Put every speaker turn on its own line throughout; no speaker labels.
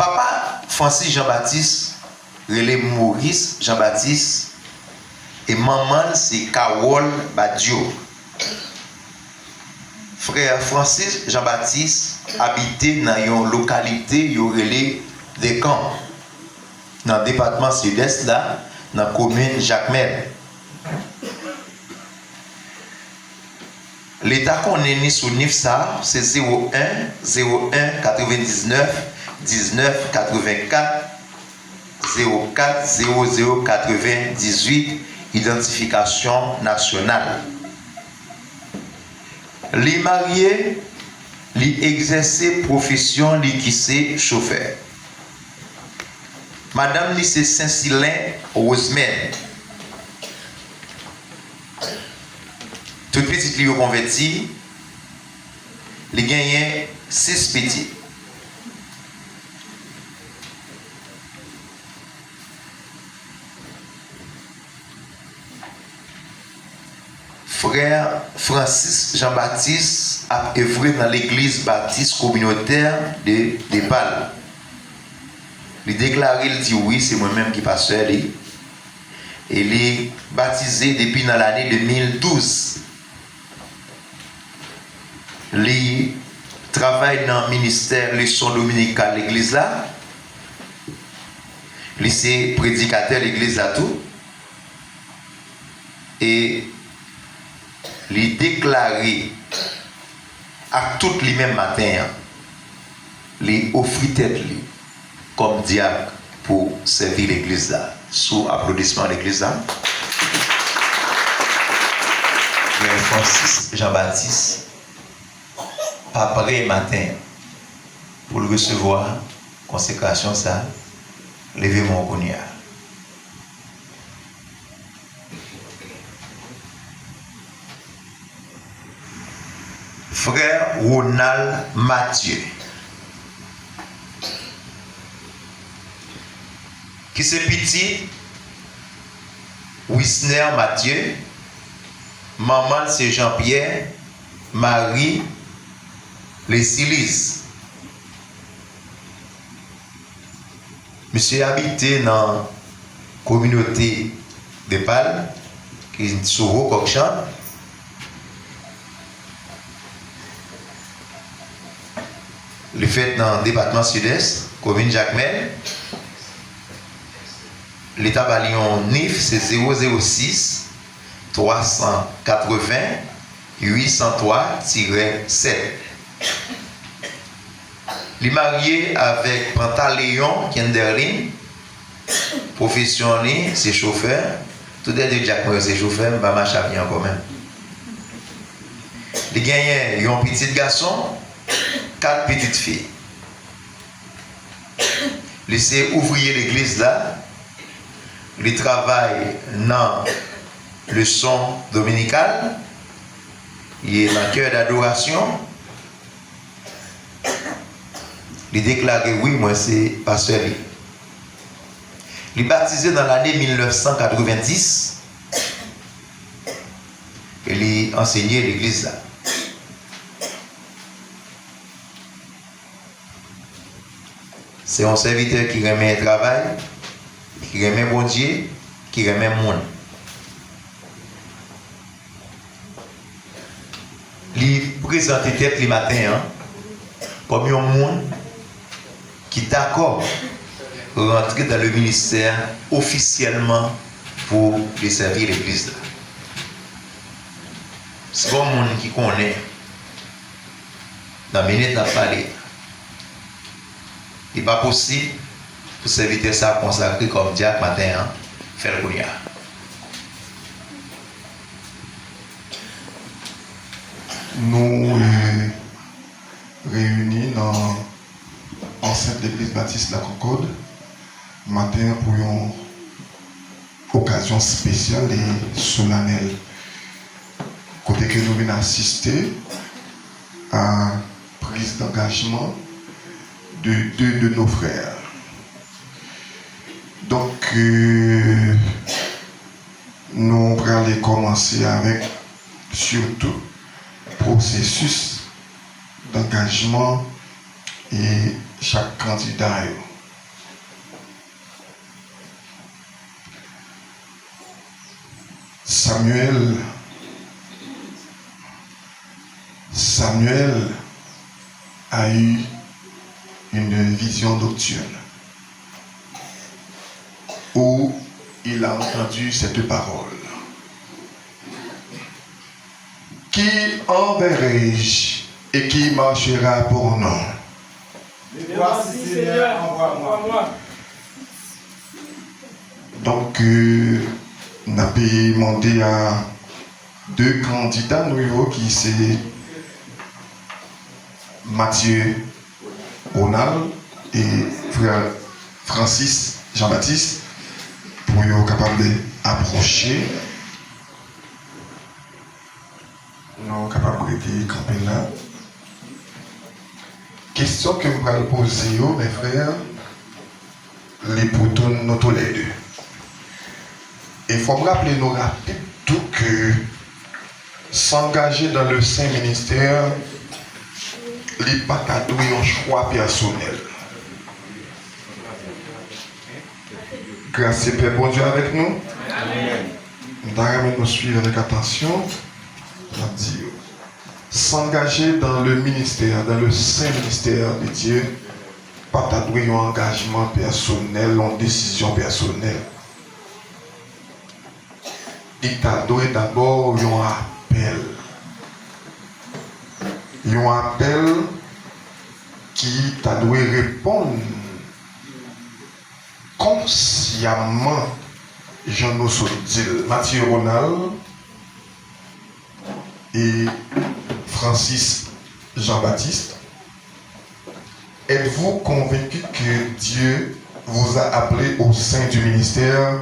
Papa Francis Jean-Baptiste, relé Maurice Jean-Baptiste, et maman c'est Carole Badio. Frère Francis Jean-Baptiste habitait dans une localité relé des camps, dans le département sud-est là, dans la commune Jacmel. L'état qu'on est né sous NIFSA, c'est 01 01 99 19 84 04 00 98, identification nationale. Les mariés, les exercer profession, les qui c'est chauffeur. Madame lycée Saint-Silin Rosemère. Toute petite li converti, li gagne 6 petits. Frère Francis Jean-Baptiste a œuvré dans l'église baptiste communautaire de Dépal. Il déclaré, il dit oui, c'est moi-même qui pasteur. Et il est baptisé depuis dans l'année 2012. Il travaille dans le ministère leçon dominicale de l'église là. Il est prédicateur de l'église là tout. Et il déclaré à tout les mêmes matins, il offrit tête comme diacre pour servir l'église là. Sous applaudissement de l'église là. Francis Jean-Baptiste, pas prêt matin pour le recevoir, consécration ça, levez mon cognac. Frère Ronald Mathieu, qui c'est petit, Wisner Mathieu, maman c'est Jean-Pierre, Marie, les Silices. Monsieur habité dans la communauté de Pâles, qui est sur Cochamp. Le fait dans le département sud-est, commune Jacmel. L'état balion NIF, c'est 006 380 803-7. Il est marié avec Pantaléon Kenderlin, profession c'est chauffeur. Tout est de Jacmel, c'est chauffeur, mais marche à bien quand même. Il gagne un petit garçon, 4 petites filles. Il ouvrier l'église là. Il travaille dans le son dominical. Il est dans le cœur d'adoration. Il déclare oui, moi c'est pasteur. Il est baptisé dans l'année 1990. Il est enseigné l'église là. C'est un serviteur qui remet le travail, qui remet bon Dieu, qui remet le monde. Il présente tête le matin comme un monde qui est d'accord rentrer dans le ministère officiellement pour les servir l'église. C'est un monde qui connaît dans la minute de parler. Il n'est pas possible pour servir ça consacré comme diacre matin, faire le cognac.
Nous réunis dans l'enceinte de l'église baptiste La Concorde, matin pour une occasion spéciale et solennelle. Côté que nous venons assister à prise d'engagement de deux de nos frères. Donc, nous allons commencer avec surtout processus d'engagement et chaque candidat. Samuel a eu une vision nocturne où il a entendu cette parole. Qui enverrai-je et qui marchera pour nous?
Voici, Seigneur, envoie-moi.
Donc, on a demandé à deux candidats nouveaux qui c'est Mathieu Ronald et frère Francis Jean-Baptiste pour être capable d'approcher. Nous sommes capables de camper là. Question que je vais poser, mes frères, les poutons, nous tous les deux. Il faut me rappeler, nous rappeler tout que s'engager dans le Saint Ministère, n'est pas un choix personnel. Grâce et Père, bon Dieu avec nous.
Amen.
Nous allons nous suivre avec attention. S'engager dans le ministère, dans le Saint Ministère de Dieu, pas t'adouer un engagement personnel, une décision personnelle. Il t'a donné d'abord un appel. Un appel qui t'a donné répondre consciemment. Jean-Nous dit Mathieu Ronald et Francis Jean-Baptiste. Êtes-vous convaincu que Dieu vous a appelé au sein du ministère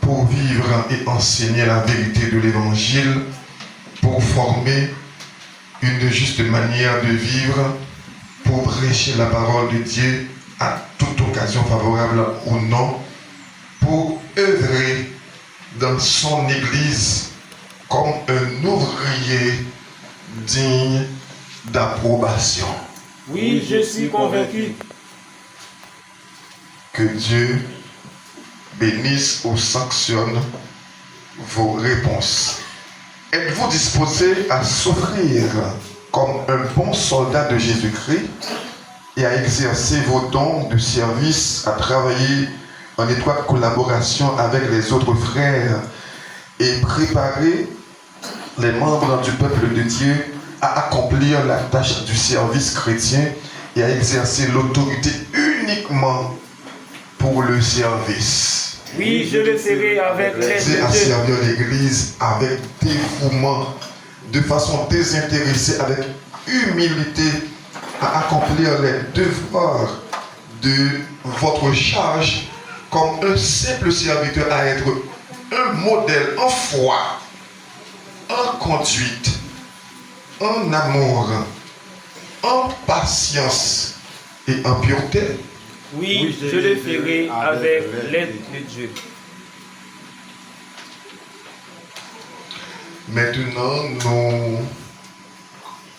pour vivre et enseigner la vérité de l'Évangile, pour former une juste manière de vivre, pour prêcher la parole de Dieu à toute occasion favorable ou non, pour œuvrer dans son Église comme un ouvrier digne d'approbation?
Oui, je suis convaincu.
Que Dieu bénisse ou sanctionne vos réponses. Êtes-vous disposé à souffrir comme un bon soldat de Jésus-Christ et à exercer vos dons de service, à travailler en étroite collaboration avec les autres frères et préparer les membres du peuple de Dieu à accomplir la tâche du service chrétien et à exercer l'autorité uniquement pour le service?
Oui, je le ferai avec l'aide
C'est à
de Dieu.
servir l'Église avec dévouement, de façon désintéressée, avec humilité, à accomplir les devoirs de votre charge comme un simple serviteur, à être un modèle en foi, en conduite, en amour, en patience et en pureté.
Oui, je le ferai avec l'aide de Dieu.
Maintenant, nous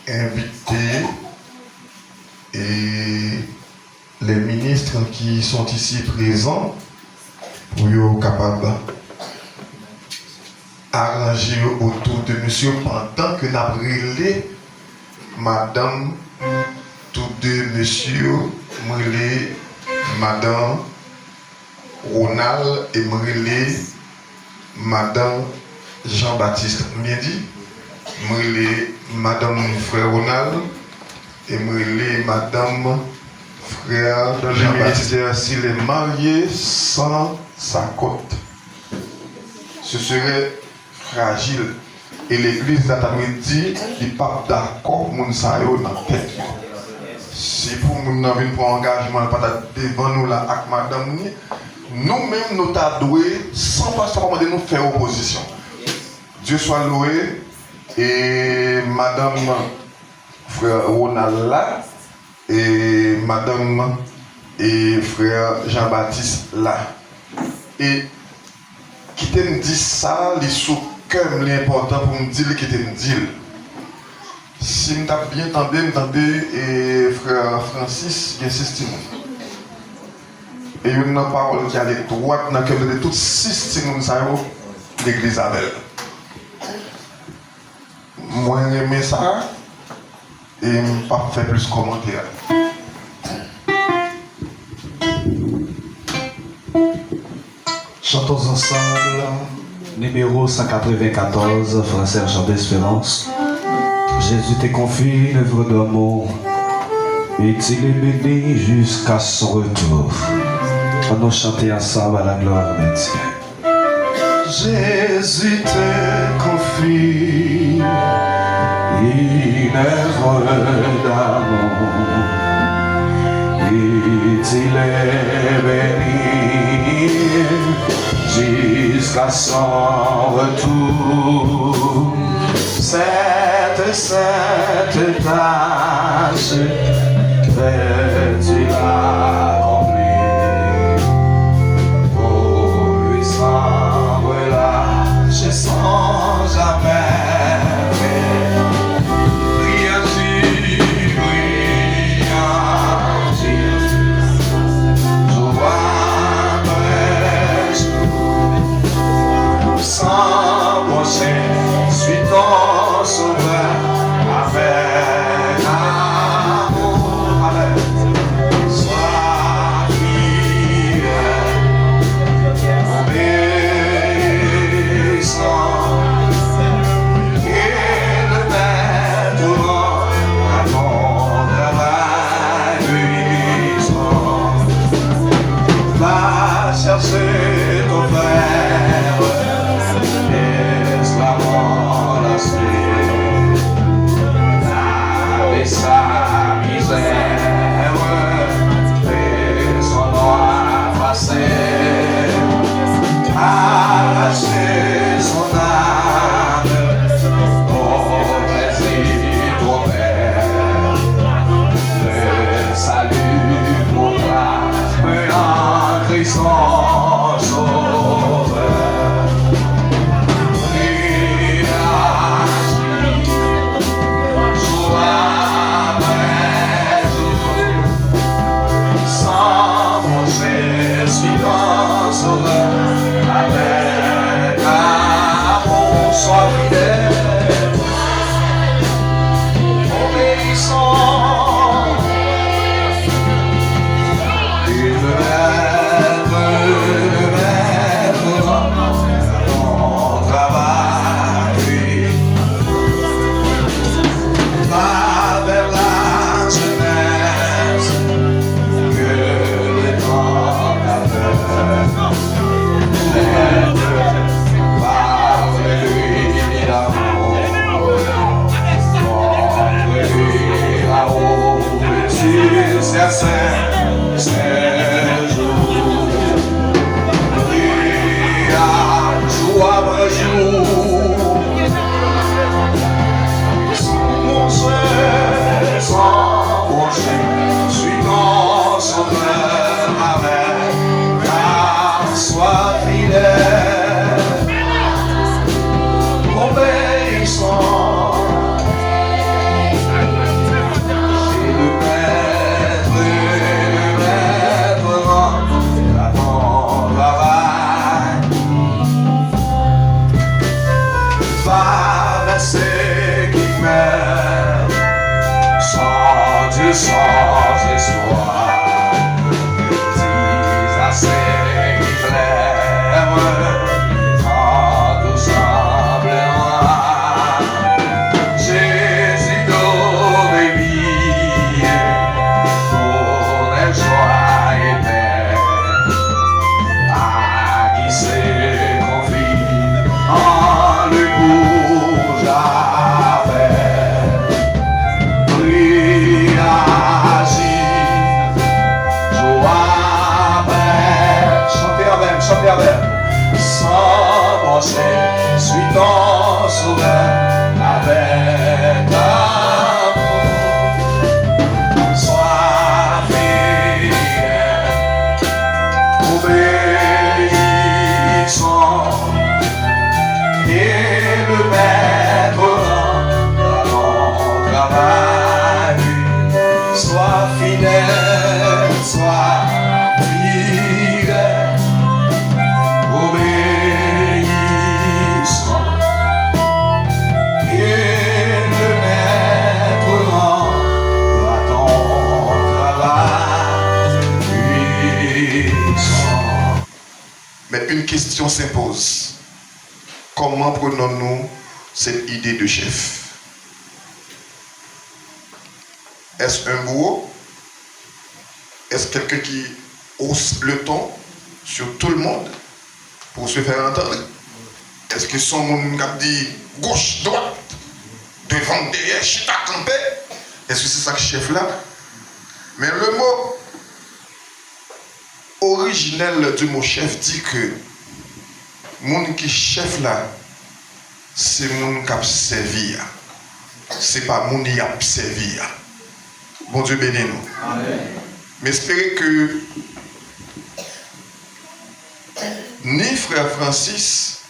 inviter et les ministres qui sont ici présents pour être capables d'arranger autour de monsieur pendant que nous avons relé madame, tous deux monsieur, relé madame Ronald et relé madame Jean-Baptiste. Bien dit, relé madame frère Ronald et relé madame frère dans le ministère. S'il est marié sans sa cote, ce serait fragile. Et l'église a dit qu'il n'est pas d'accord pour nous dans la tête. Si pour nous avons un engagement devant nous là avec madame, nous-mêmes nous avons doué sans passer de nous faire opposition. Dieu soit loué. Et madame frère Ronald là et madame et frère Jean-Baptiste là. Et qui te me dit ça, les sous comme l'important pour me dire qui te me dit. Si je t'ai bien entendu, et frère Francis, il insiste. Et il y a une parole qui a les droites dans le cœur de toutes six l'église avec. Moi, j'aime ça et je ne pas faire plus de commentaires.
Chantons ensemble, numéro 194, Frère Sergent d'Espérance. Jésus te confie une œuvre d'amour et il est béni jusqu'à son retour. On nous chanter ensemble à la gloire de Dieu. Jésus te confie une œuvre d'amour et il est béni jusqu'à son retour. Cette sainte tâche fait-il accomplir. Pour lui sans relâche, sans jamais rien dire, rien dire. Jour après jour, sans penser, suis ton sauveur avec amour, avec sois fidèle, obéissant, et le mettront à ton travail luisant. Va chercher ton frère, esclavant la suite, avec sa misère et son noir passé, arracher son âme au plaisir ton Père. Le salut proclame en Christ son Sauveur. Avec amour, sois fidèle, obéissant, et le maître à ton travail. Va vers la jeunesse que le temps t'appelle. Parle-lui d'amour, montre-lui là-haut sur ses jours. Prie à jour après jour, mon seul sans pencher, suis ton sauveur avec car sois fidèle, obéissant, et le maître à ton travail. Va verser qui meurt, sans Dieu, sans espoir. Dis assez qui claire, quand tout semble noir. Jésus donne vie, tourne joie et paix, à qui se confie en lui pour jamais. Prie, agis, joie, paix, chantez avec, sans pencher, suis ton sauveur avec amour. Sois fidèle, obéissant, et le maître à ton travail. Sois fidèle, sois fidèle, obéissant,
une question s'impose. Comment prenons-nous cette idée de chef? Est-ce un bourreau? Est-ce quelqu'un qui hausse le ton sur tout le monde pour se faire entendre? Est-ce que son monde qui dit gauche, droite, devant, derrière, chita, campé? Est-ce que c'est ça que chef là? Mais le mot originel du mot chef dit que monde qui chef là, c'est monde qui a servi. C'est pas monde qui a servi. Bon Dieu bénis nous. Amen. Mais espérez que ni frère Francis,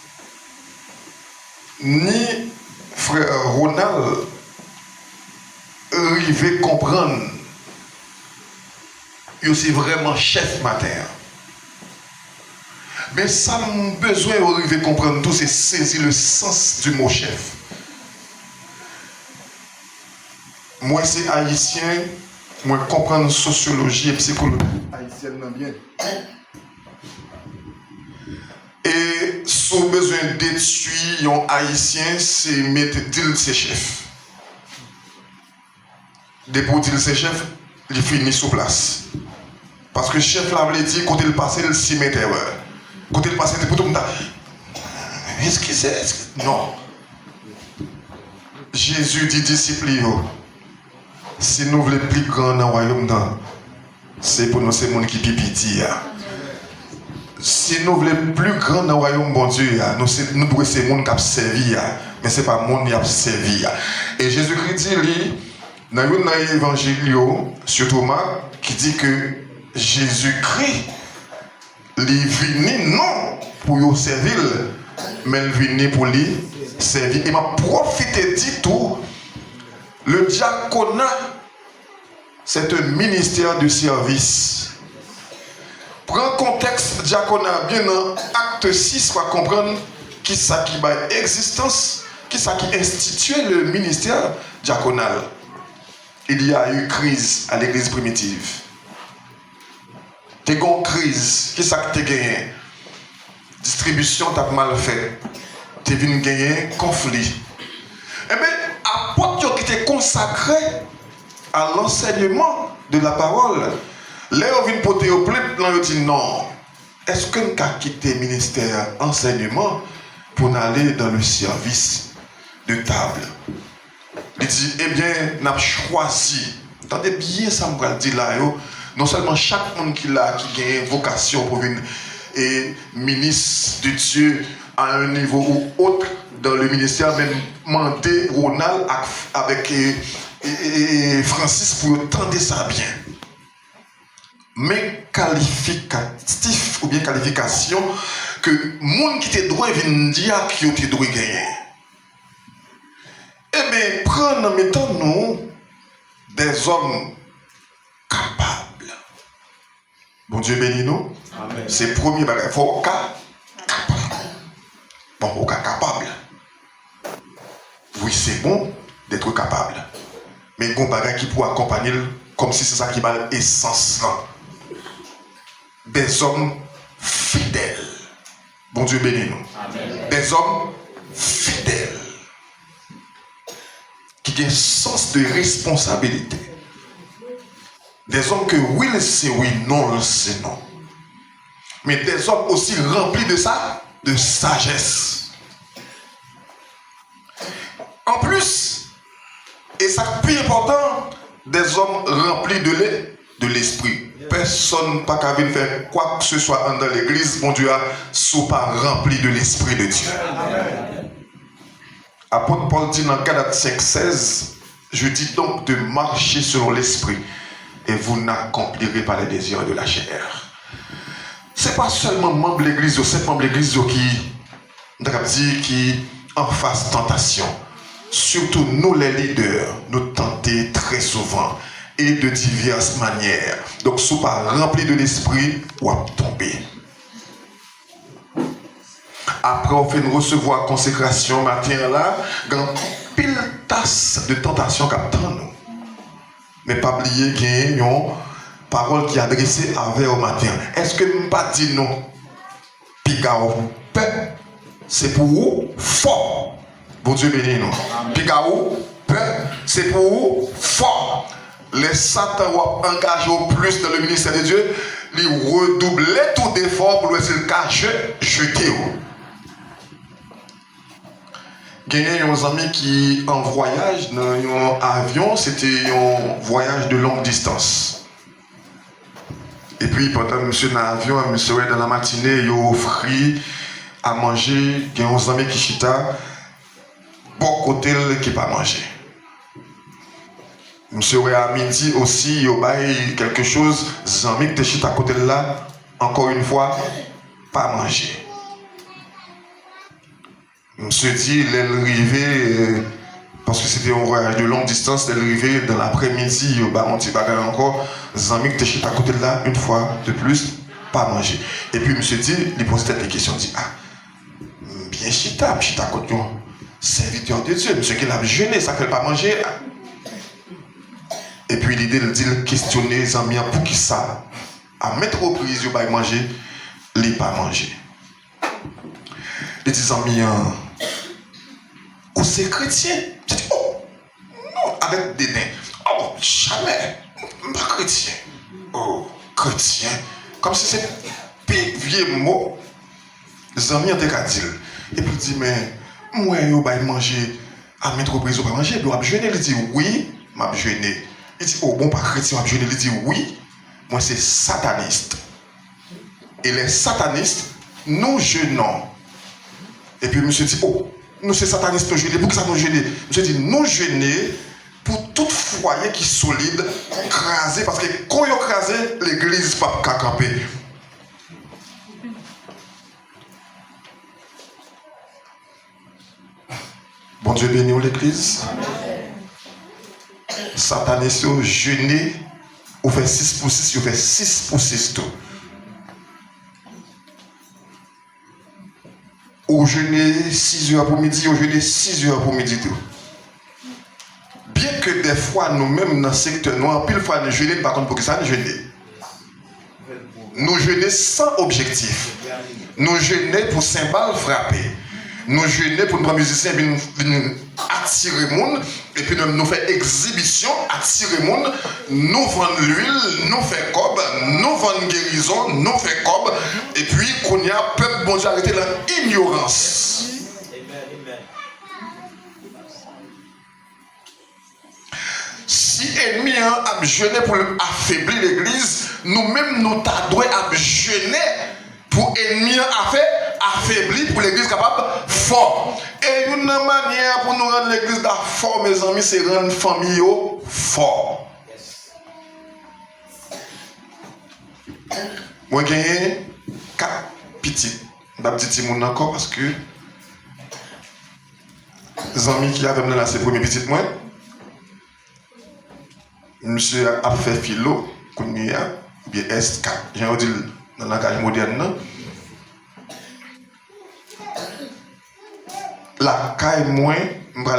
ni frère Ronald arrivent à comprendre que c'est vraiment chef matin. Mais ça a besoin d'arriver à comprendre tout, c'est saisir le sens du mot chef. Moi, c'est haïtien, moi, comprendre sociologie et psychologie haïtienne bien. Et son besoin d'étudier un haïtien, c'est mettre dire ses chefs. Depuis dire ses chefs, il finit sur place. Parce que chef là veut dire quand il passe, il s'y met erreur. Quand il passe, il pour tout le monde. Est-ce que c'est. Non. Jésus dit disciples, si nous voulons plus grand dans le royaume, c'est pour nous, c'est le monde qui pipiti. Si nous voulons plus grand dans le royaume, bon Dieu, nous pourrions c'est le monde qui a servi, mais ce n'est pas le monde qui a servi. Et Jésus-Christ dit, dans l'évangile, surtout Marc, qui dit que Jésus-Christ, il est venu non pour lui servir, mais il est venu pour lui servir. Et m'a profité dit tout, le diaconat, c'est un ministère de service. Prends contexte diaconat bien dans acte 6 pour comprendre qui ça qui a existence, qui ça qui instituait le ministère diaconal. Il y a eu crise à l'église primitive. T'es une crise, qui ça que t'es gagné? Distribution t'as mal fait. T'es venu gagner conflit. Eh bien, apôtre qui était consacré à l'enseignement de la parole, là on vient porter au plainte, là on dit non. Est-ce que nous avons quitté le ministère enseignement pour aller dans le service de table? Il dit, eh bien, nous avons choisi. Attendez bien ça me va dire là, non seulement chaque monde qui a une vocation pour venir et ministre de Dieu à un niveau ou autre dans le ministère, même mandé Ronald avec Francis pour entendre ça bien. Mais qualificatif ou bien qualification que le monde qui te doit venir dire qui te doit gagner. Eh bien, prenons en mettant nous des hommes capables. Bon Dieu bénis nous. Amen. C'est le premier bagage. Il faut capable. Bon, au cas capable. Oui, c'est bon d'être capable. Mais il y a un bagage qui peut accompagner comme si c'est ça qui va l'essence. Des hommes fidèles. Bon Dieu bénis nous. Amen. Des hommes fidèles. Qui ont un sens de responsabilité. Des hommes que oui, c'est oui, non, c'est non. Mais des hommes aussi remplis de ça, de sagesse. En plus, et ça plus important, des hommes remplis de l'esprit. Personne n'a qu'à venir faire quoi que ce soit dans l'église, mon Dieu, soit pas rempli de l'esprit de Dieu. Amen. Apôtre Paul dit dans Galates 5,16, je dis donc de marcher selon l'esprit et vous n'accomplirez pas les désirs de la chair. Ce n'est pas seulement membre de l'église, c'est membre de l'église qui en face tentation. Surtout nous les leaders, nous tentons très souvent et de diverses manières. Donc, si vous n'êtes pas rempli de l'esprit, vous allez tomber. Après, on fait une recevoir consécration matin là, dans pile tasse de tentation qu'attend nous. Mais pas oublier qu'il y a une parole qui est adressée avec au matin. Est-ce que nous ne pas dit non? Plus Pigaou, paix, c'est pour vous fort. Bon Dieu béni nous. Pigaou, paix, c'est pour vous fort. Les Satan ont engagé au plus dans le ministère de Dieu, ils redoublaient tout d'efforts pour essayer de cacher, jeter. Il y a un ami qui en voyage dans un avion, c'était un voyage de longue distance. Et puis pendant que monsieur dans l'avion, monsieur dans la matinée, il offre à manger. Il y a un ami qui chita, bon côté qui pas manger. Monsieur à midi aussi, il y a quelque chose, Zami qui chita à côté de là, encore une fois, pas manger. Monsieur dit, il est arrivé, parce que c'était un voyage de longue distance, il est arrivé dans l'après-midi, il y a un petit bagage encore, Zami qui chita à côté de là, une fois de plus, pas manger. Et puis monsieur dit, il pose peut-être des questions, il dit, ah, bien chita à côté de serviteur de Dieu, monsieur qui l'a jeûné, ça fait pas manger. Et puis l'idée de dire questionner les amis pour qui ça à mettre aux prises il va manger les pas manger. Les amis ou c'est chrétien. Je dis oh non avec dédain. Oh jamais pas chrétien. Oh chrétien comme si c'est pire vieux mot. Les amis ont qu'à dire. Et puis il dit mais moi je vais manger à mettre aux prises il va manger puis on va jeûner. Il dit oui m'a jeûné. Il dit, oh bon, pas chrétien, il dit, oui, moi c'est sataniste. Et les satanistes, nous jeûnons. Et puis monsieur dit, oh, nous c'est satanistes, nous jeûnons. Pour que ça nous jeûner? Monsieur dit, nous jeûner pour tout foyer qui est solide, crasé, parce que quand il est crasé, l'église ne peut pas camper. Bon Dieu béni l'église. Sataniste, jeûner, on fait 6 pour 6, on fait 6 pour 6 tout. Ou jeûner 6 heures pour midi, ou jeûner 6 heures pour midi tout. Bien que des fois, nous-mêmes dans le secteur noir, pile fois nous jeûner, par contre, pour que ça nous jeûner. Nous jeûner sans objectif. Nous jeûner pour cymbales frapper. Nous jeûner pour nos musiciens venir attirer le monde et puis nous faire exhibition, attirer le monde, nous vendre l'huile, nous faire cob, nous vendre guérison, nous faire cob et puis qu'on y a peuple bon Dieu arrêté l'ignorance. Si l'ennemi a jeûné pour affaiblir l'église, nous-mêmes nous t'adouons à jeûner pour l'ennemi a fait affaibli pour l'église capable fort. Et une manière pour nous rendre l'église fort, mes amis, c'est rendre famille fort. Moi, j'ai 4 petits. Je vais dire mon encore parce que les amis qui avaient là, c'est les premiers petits moi. Monsieur a fait philo, bien S4. J'ai dit dans le langage moderne. La caille moins,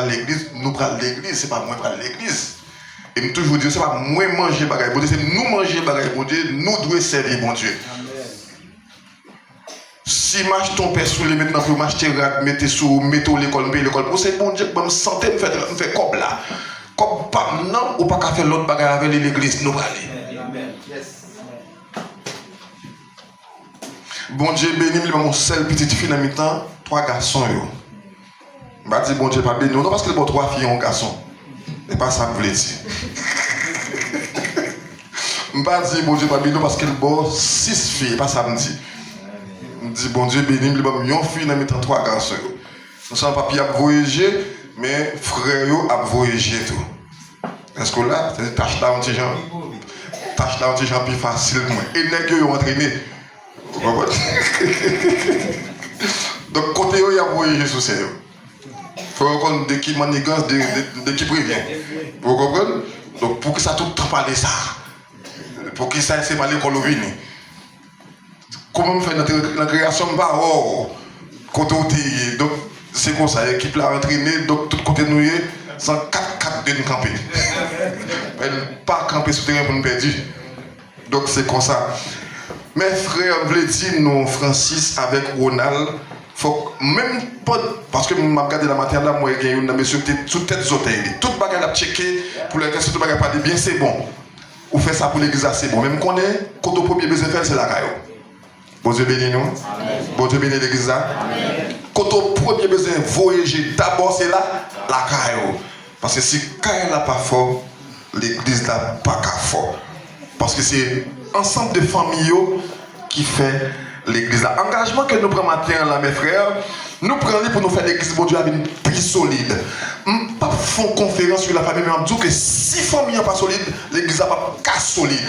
l'église, nous prenons l'église, c'est pas moi prendre l'église. Et je toujours dire, c'est pas moi manger bagaille bon Dieu, c'est nous manger bagaille bon Dieu, nous devons servir bon Dieu. Si je ton père sous les maintenant pour m'acheter mettez sous mettez l'école payer l'école pour c'est bon Dieu que me santé me fait comme là. Comme pas non ou pas qu'à faire l'autre bagaille avec l'église nous aller. Bon Dieu béni mon seul petite fille en mi-temps, 3 garçons yo. Je vais dire bon Dieu pas béni non parce que les 3 filles ont un garçon. C'est pas ça que vous voulez dire. Je ne vais pas dire bon Dieu pas béni parce que bon 6 filles, pas ça me dit. Je dis bon Dieu béni, je vais une fille dans mes 3 garçons. Nous sommes papier à voyager, mais frère a voyagé tout. Est-ce que là, c'est une tâche là un petit genre. Tâche là un petit genre plus facile. Et les gars ont entraîné. Donc côté il y a voyagé sur ça. Il faut reconnaître de qui manigance, de qui prévient. Vous comprenez? Donc pour que ça tout parle de ça. Pour que ça c'est pas l'école au vini. Comment faire notre création bah oh côté donc c'est comme ça l'équipe là entraîné donc tout côté nous sans 4 de nous camper. Elle pas camper sur terrain pour nous perdre. Donc c'est comme ça. Mes frères, je voulais dire, nous, Francis, avec Ronald, faut même pas. Parce que je m'ai regardé la matin là, moi, il y a un monsieur qui était sous tête zotée. Tout le bagage a checké pour les questions, tout le bagage pas dit bien, c'est bon. Ou fait ça pour l'église, c'est bon. Même qu'on est, quand on premier besoin de faire, c'est la caillou. Bon Dieu bénit nous. Bon Dieu bénit l'église là. Quand on premier besoin de voyager, d'abord c'est là, la caillou. Parce que si caillou là pas fort, l'église là pas fort. Parce que c'est ensemble de familles qui fait l'église. Engagement que nous prenons matin là, mes frères, nous prenons pour nous faire l'église, bon Dieu, avec plus solide. Pas font conférence sur la famille, mais on dit que si la famille n'est pas solide, l'église n'est pas solide.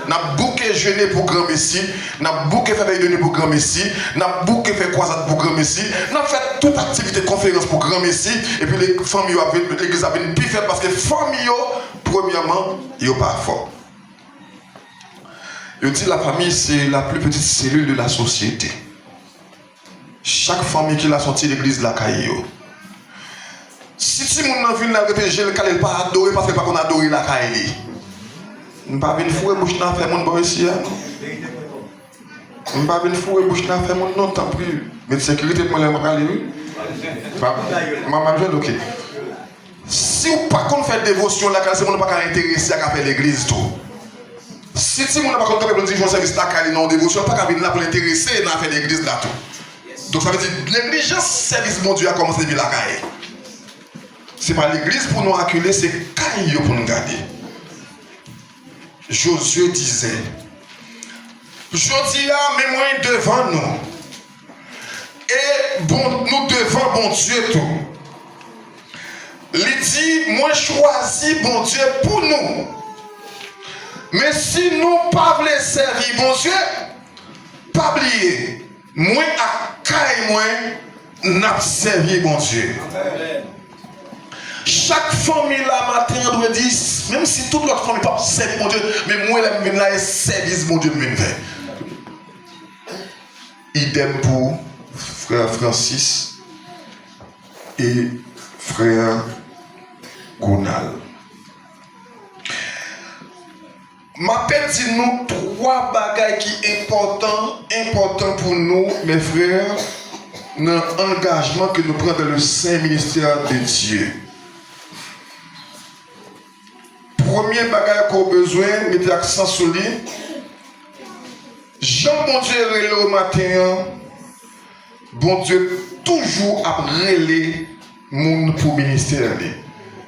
Nous avons beaucoup jeûné pour grand Messie, nous avons beaucoup fait de nuit pour grand Messie, nous avons beaucoup fait croisade pour grand Messie, nous avons fait toute activité de conférence pour grand Messie, et puis les familles, l'église a bien plus faible parce que les familles, premièrement, ils sont pas forts. Je dis la famille, c'est la plus petite cellule de la société. Chaque famille qui a sorti l'église la caillou. Si tu m'as vu la répéter, le calé pas adoré parce que pas qu'on adore la caillou. On pas venir fouer bouche dans faire mon boy ici. On pas venir fouer bouche dans faire mon non tant pis. Mais sécurité moi les aller. Maman je OK. Si ou pas qu'on fait dévotion la caillou, c'est mon pas intéressé à faire l'église tout. Si tu n'as pas compris pour dire que je service la caille non dévotion, pas qu'à venir là pour l'intéresser dans faire l'église là tout. Donc ça veut dire l'église service mon Dieu a commencé depuis la caille. C'est pas l'église pour nous accueillir, c'est caille pour nous garder. Josué disait, Jodia mais moi devant nous et bon nous devant bon Dieu tout. Il dit moi choisi bon Dieu pour nous. Mais si nous ne pas voulons servir bon Dieu, pas oublier, moi à caille moi n'a servi bon Dieu. Amen. Chaque famille là matin doit dire, même si toute l'autre famille pas servir bon Dieu, mais moi là service bon Dieu me fait. Idem pour frère Francis et frère Gonal. M'appelle dit nous trois bagages qui importants pour nous, mes frères, dans l'engagement que nous prenons dans le Saint Ministère de Dieu. Premier bagage qu'on a besoin, mettez l'accent sur lui. Jean, bon Dieu, relé au matin, bon Dieu, toujours à relayer mon pour ministère.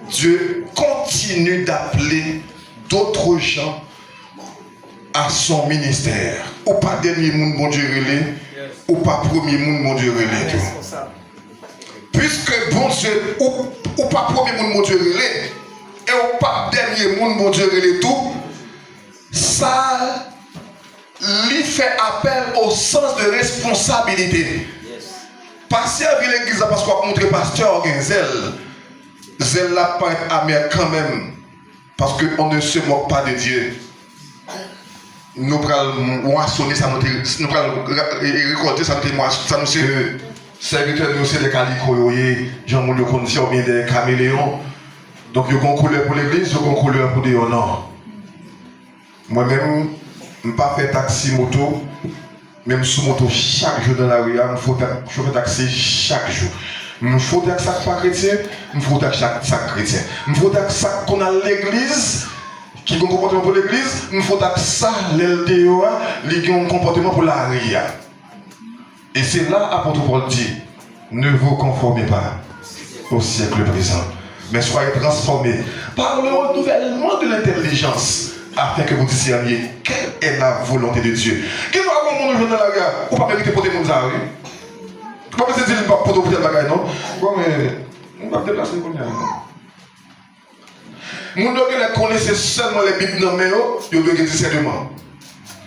Dieu continue d'appeler d'autres gens à son ministère. Ou pas dernier monde, bon Dieu, relé, ou pas premier monde, bon Dieu, relé. Puisque bon Dieu, ou pas premier monde, bon Dieu, relé, et ou pas dernier monde, bon Dieu, relé tout, ça lui fait appel au sens de responsabilité. Pas servir l'église parce qu'on a montré pasteur Genzel. Zèle là pas être amer quand même. Parce qu'on ne se moque pas de Dieu. Nous allons moissonner, nous allons récolter, ça nous c'est que serviteur nous c'est des calicots, Jean le condition bien des caméléons. Donc il y a une couleur pour l'église, il y a une couleur pour des honneurs. Moi-même, je ne pas faire taxi moto, même sous moto chaque jour dans la rue, il faut chauffer taxi chaque jour. Il faut que ça soit chrétien, il faut que ça soit chrétien. Il faut que ça qu'on a l'église, qui a un comportement pour l'église, il faut que ça, l'LDO, qui a un comportement pour la RIA. Et c'est là, apôtre Paul dit, ne vous conformez pas au siècle présent, mais soyez transformés par le renouvellement de l'intelligence, afin que vous discerniez quelle est la volonté de Dieu. Qui va avoir mon journal dans la RIA, ou pas mériter pour des gens à la rue? Je ne sais pas si je ne vais pas pour le bagage, non? Bon, mais on va déplacer comme ça. Nous devons connaître seulement les Bibles dans les mains, ils doivent discernement.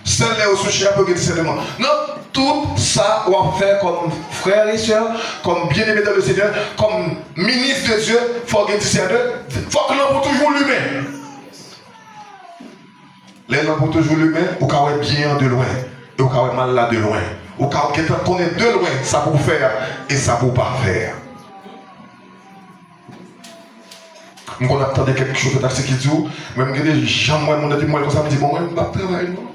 Seuls les sous-chefs peuvent discernement. Non, tout ça, on va faire comme frères et sœurs, comme bien-aimés dans le Seigneur, comme ministre de Dieu, il faut discerner. Il faut que l'on pour toujours l'humain. Les gens pour toujours l'humain, au cas où est bien de loin, et au cas où est mal là de loin. Au cas où quelqu'un connaît de loin, ça pour faire et ça pour pas faire. On attendait quelque chose de taxi qui dit, même que les gens, moi, mon dit, moi, comme ça, me dit, bon, moi, je ne vais pas travailler, non.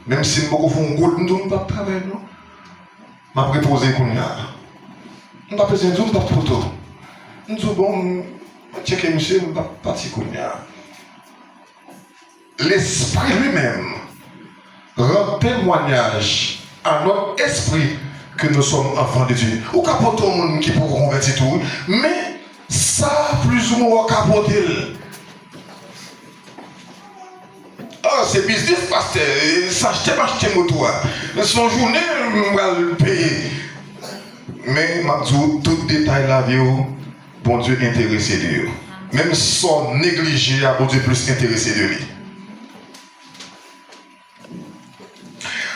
Même si je fais un gros, je ne pas travailler, non? Je vais préposer pour nous. Je ne vais pas faire un jour, je ne vais pas photo. Je dis bon, je checker monsieur, je ne vais pas partir pour nous. L'esprit lui-même rend témoignage à notre esprit que nous sommes enfants de Dieu. Ou capote au monde qui pourra convertir tout, mais ça plus ou moins capoter. Ah, c'est business, pasteur. S'acheter, m'acheter moto. Son journée, je vais le payer. Mais, je tout détail la vie, bon Dieu intéressé de lui. Même son négligé, bon Dieu plus intéressé de lui.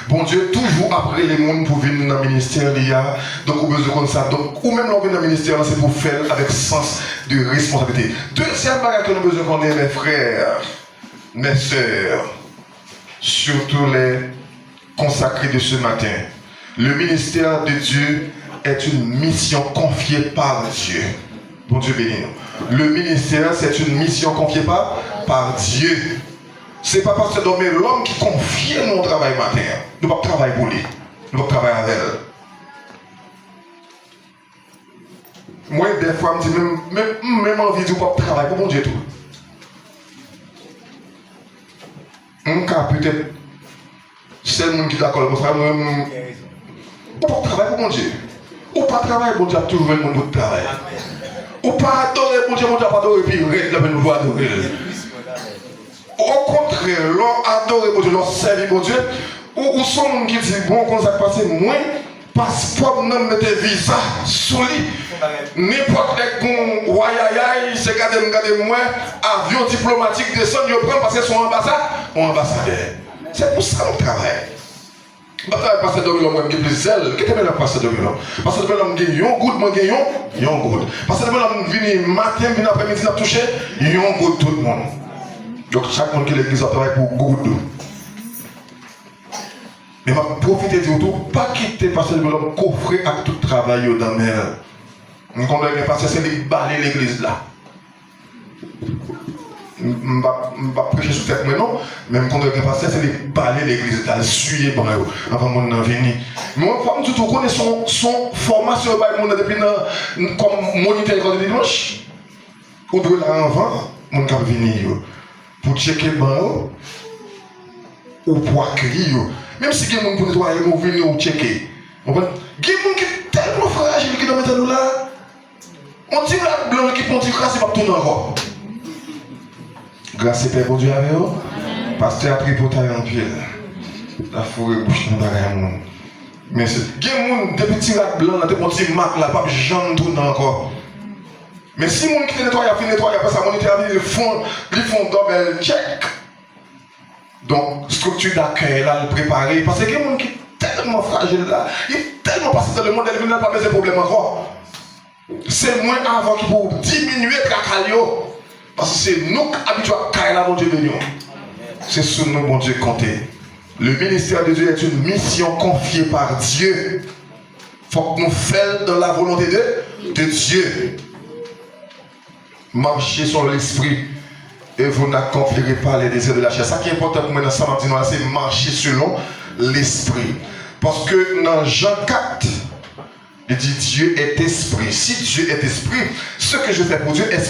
Bon Dieu, toujours après les mondes pour venir dans le ministère, il y a donc on besoin comme ça. Donc, ou même l'on vient dans le ministère, c'est pour faire avec sens de responsabilité. Deuxième bagage que nous avons besoin qu'on ait, mes frères, mes sœurs, surtout les consacrés de ce matin. Le ministère de Dieu est une mission confiée par Dieu. Bon Dieu béni. Le ministère, c'est une mission confiée par Dieu. Ce n'est pas parce que c'est l'homme qui confie mon travail matin. Nous ne pouvons pas travailler pour lui. Nous ne pouvons pas travailler avec elle. Moi, des fois, je me dis, même envie de ne pas travailler pour mon Dieu tout. Peut-être, c'est le monde qui est d'accord pour ça. On ne peut pas travailler pour mon Dieu. On ne peut pas travailler pour Dieu, toujours le monde pour travailler. On ne peut pas adorer pour Dieu, on ne peut pas adorer, puis nous doit adorer. Au contraire, l'on adore mon Dieu, l'on servi mon Dieu, ou son monde qui dit, bon, quand ça passe, moins, passeport, non, mettez visa, sur lui. N'importe quel royal, c'est garder moi, avion diplomatique descend, je prends parce que son ambassade, mon ambassadeur. C'est pour ça qu'on travaille. Je ne vais pas passer de l'homme qui est plus zèle. Qu'est-ce que je vais passer de l'homme? Parce que l'homme qui est un good, moi qui est un good. Parce que l'homme vient matin, vient après-midi, il a touché, il y a un good tout le monde. Donc chaque monde qui l'église a travaillé pour good. Mais je vais profiter de tout, pas quitter parce que l'homme coffre à tout travail dans la mer. Nous comprenons parce que c'est les balayer l'église là. Je ne vais pas prêcher sur tête maintenant, mais je comprends parce que c'est les balayer l'église là, suyer avant mon venir. Mais moi, je connais son formation depuis comme moniteur de dimanche. Ou de là avant, mon cap venir pour checker ban ou pour accueillir. Même si il y a des gens pour nettoyer, ils vont venir ou checker. Il y a des gens qui sont tellement fragiles qui doivent mettre nous là. On tire la blanc qui peut tirer, c'est pas tout encore. Grâce à Père, bon Dieu avec vous. Pasteur a pris pour tailler en pied. La forêt bouche dans le monde. Mais il y a des gens depuis tirer la blanc, depuis qu'on tire marque là, pas jamais tout encore. Mais si les gens qui nettoient, ils nettoient, après ça, ils font double check. Donc, structure d'accueil, là, le préparer. Parce que les gens qui sont tellement fragiles là, ils sont tellement passés dans le monde, ils n'ont pas de problème encore. C'est moins avant qu'il faut diminuer le cacaillot. Parce que c'est nous qui habitués à cailler là, mon Dieu béni. C'est sur nous, mon Dieu, compter. Le ministère de Dieu est une mission confiée par Dieu. Il faut que nous fassions dans la volonté de Dieu. Marchez sur l'esprit et vous n'accomplirez pas les désirs de la chair. Ça qui est important pour moi dans ce matin, c'est marcher selon l'esprit. Parce que dans Jean 4, il dit Dieu est esprit. Si Dieu est esprit, ce que je fais pour Dieu est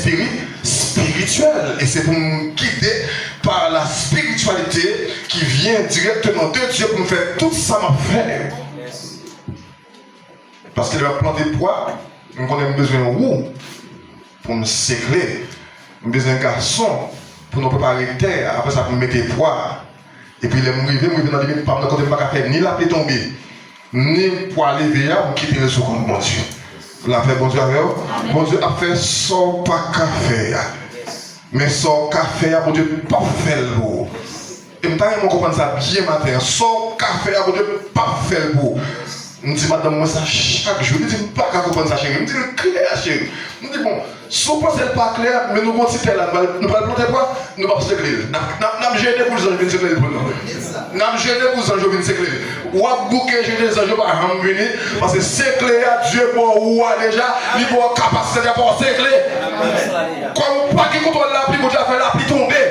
spirituel. Et c'est pour me guider par la spiritualité qui vient directement de Dieu pour me faire tout ça m'a fait. Parce qu'il va planter poids, donc on a besoin de roue pour me sécler. On a besoin d'un garçon pour nous préparer terre. Après ça, pour me mettre poids. Et puis, il est arrivé dans les pas de côté de ma café, ni la paix tomber, ni pour aller veiller ou quitter le secours de mon Dieu. La fait bon Dieu avec vous. Bon Dieu a fait son pas café. Mais son café, bon Dieu, pas fait l'eau. Et je comprends ça bien matin. Son café, bon Dieu, pas fait l'eau. Je me dis, madame, moi, ça chaque jour. Je me dis, pas qu'à comprendre ça, chérie. Je me dis, clair, chérie. Je me dis, bon, si vous pensez pas clair, mais nous allons citer là, nous allons planter quoi? Nous allons se clair. Nous allons gêner pour les anges, je viens de se clair pour nous. Nous allons gêner pour les anges, je viens de se clair. Ou à bouquer, gêner les anges, je ne vais pas venir. Parce que c'est clair, Dieu, bon, ou déjà, il a capacité d'avoir se clair. Comme pas qui contrôle la pluie, vous avez fait la pluie tomber.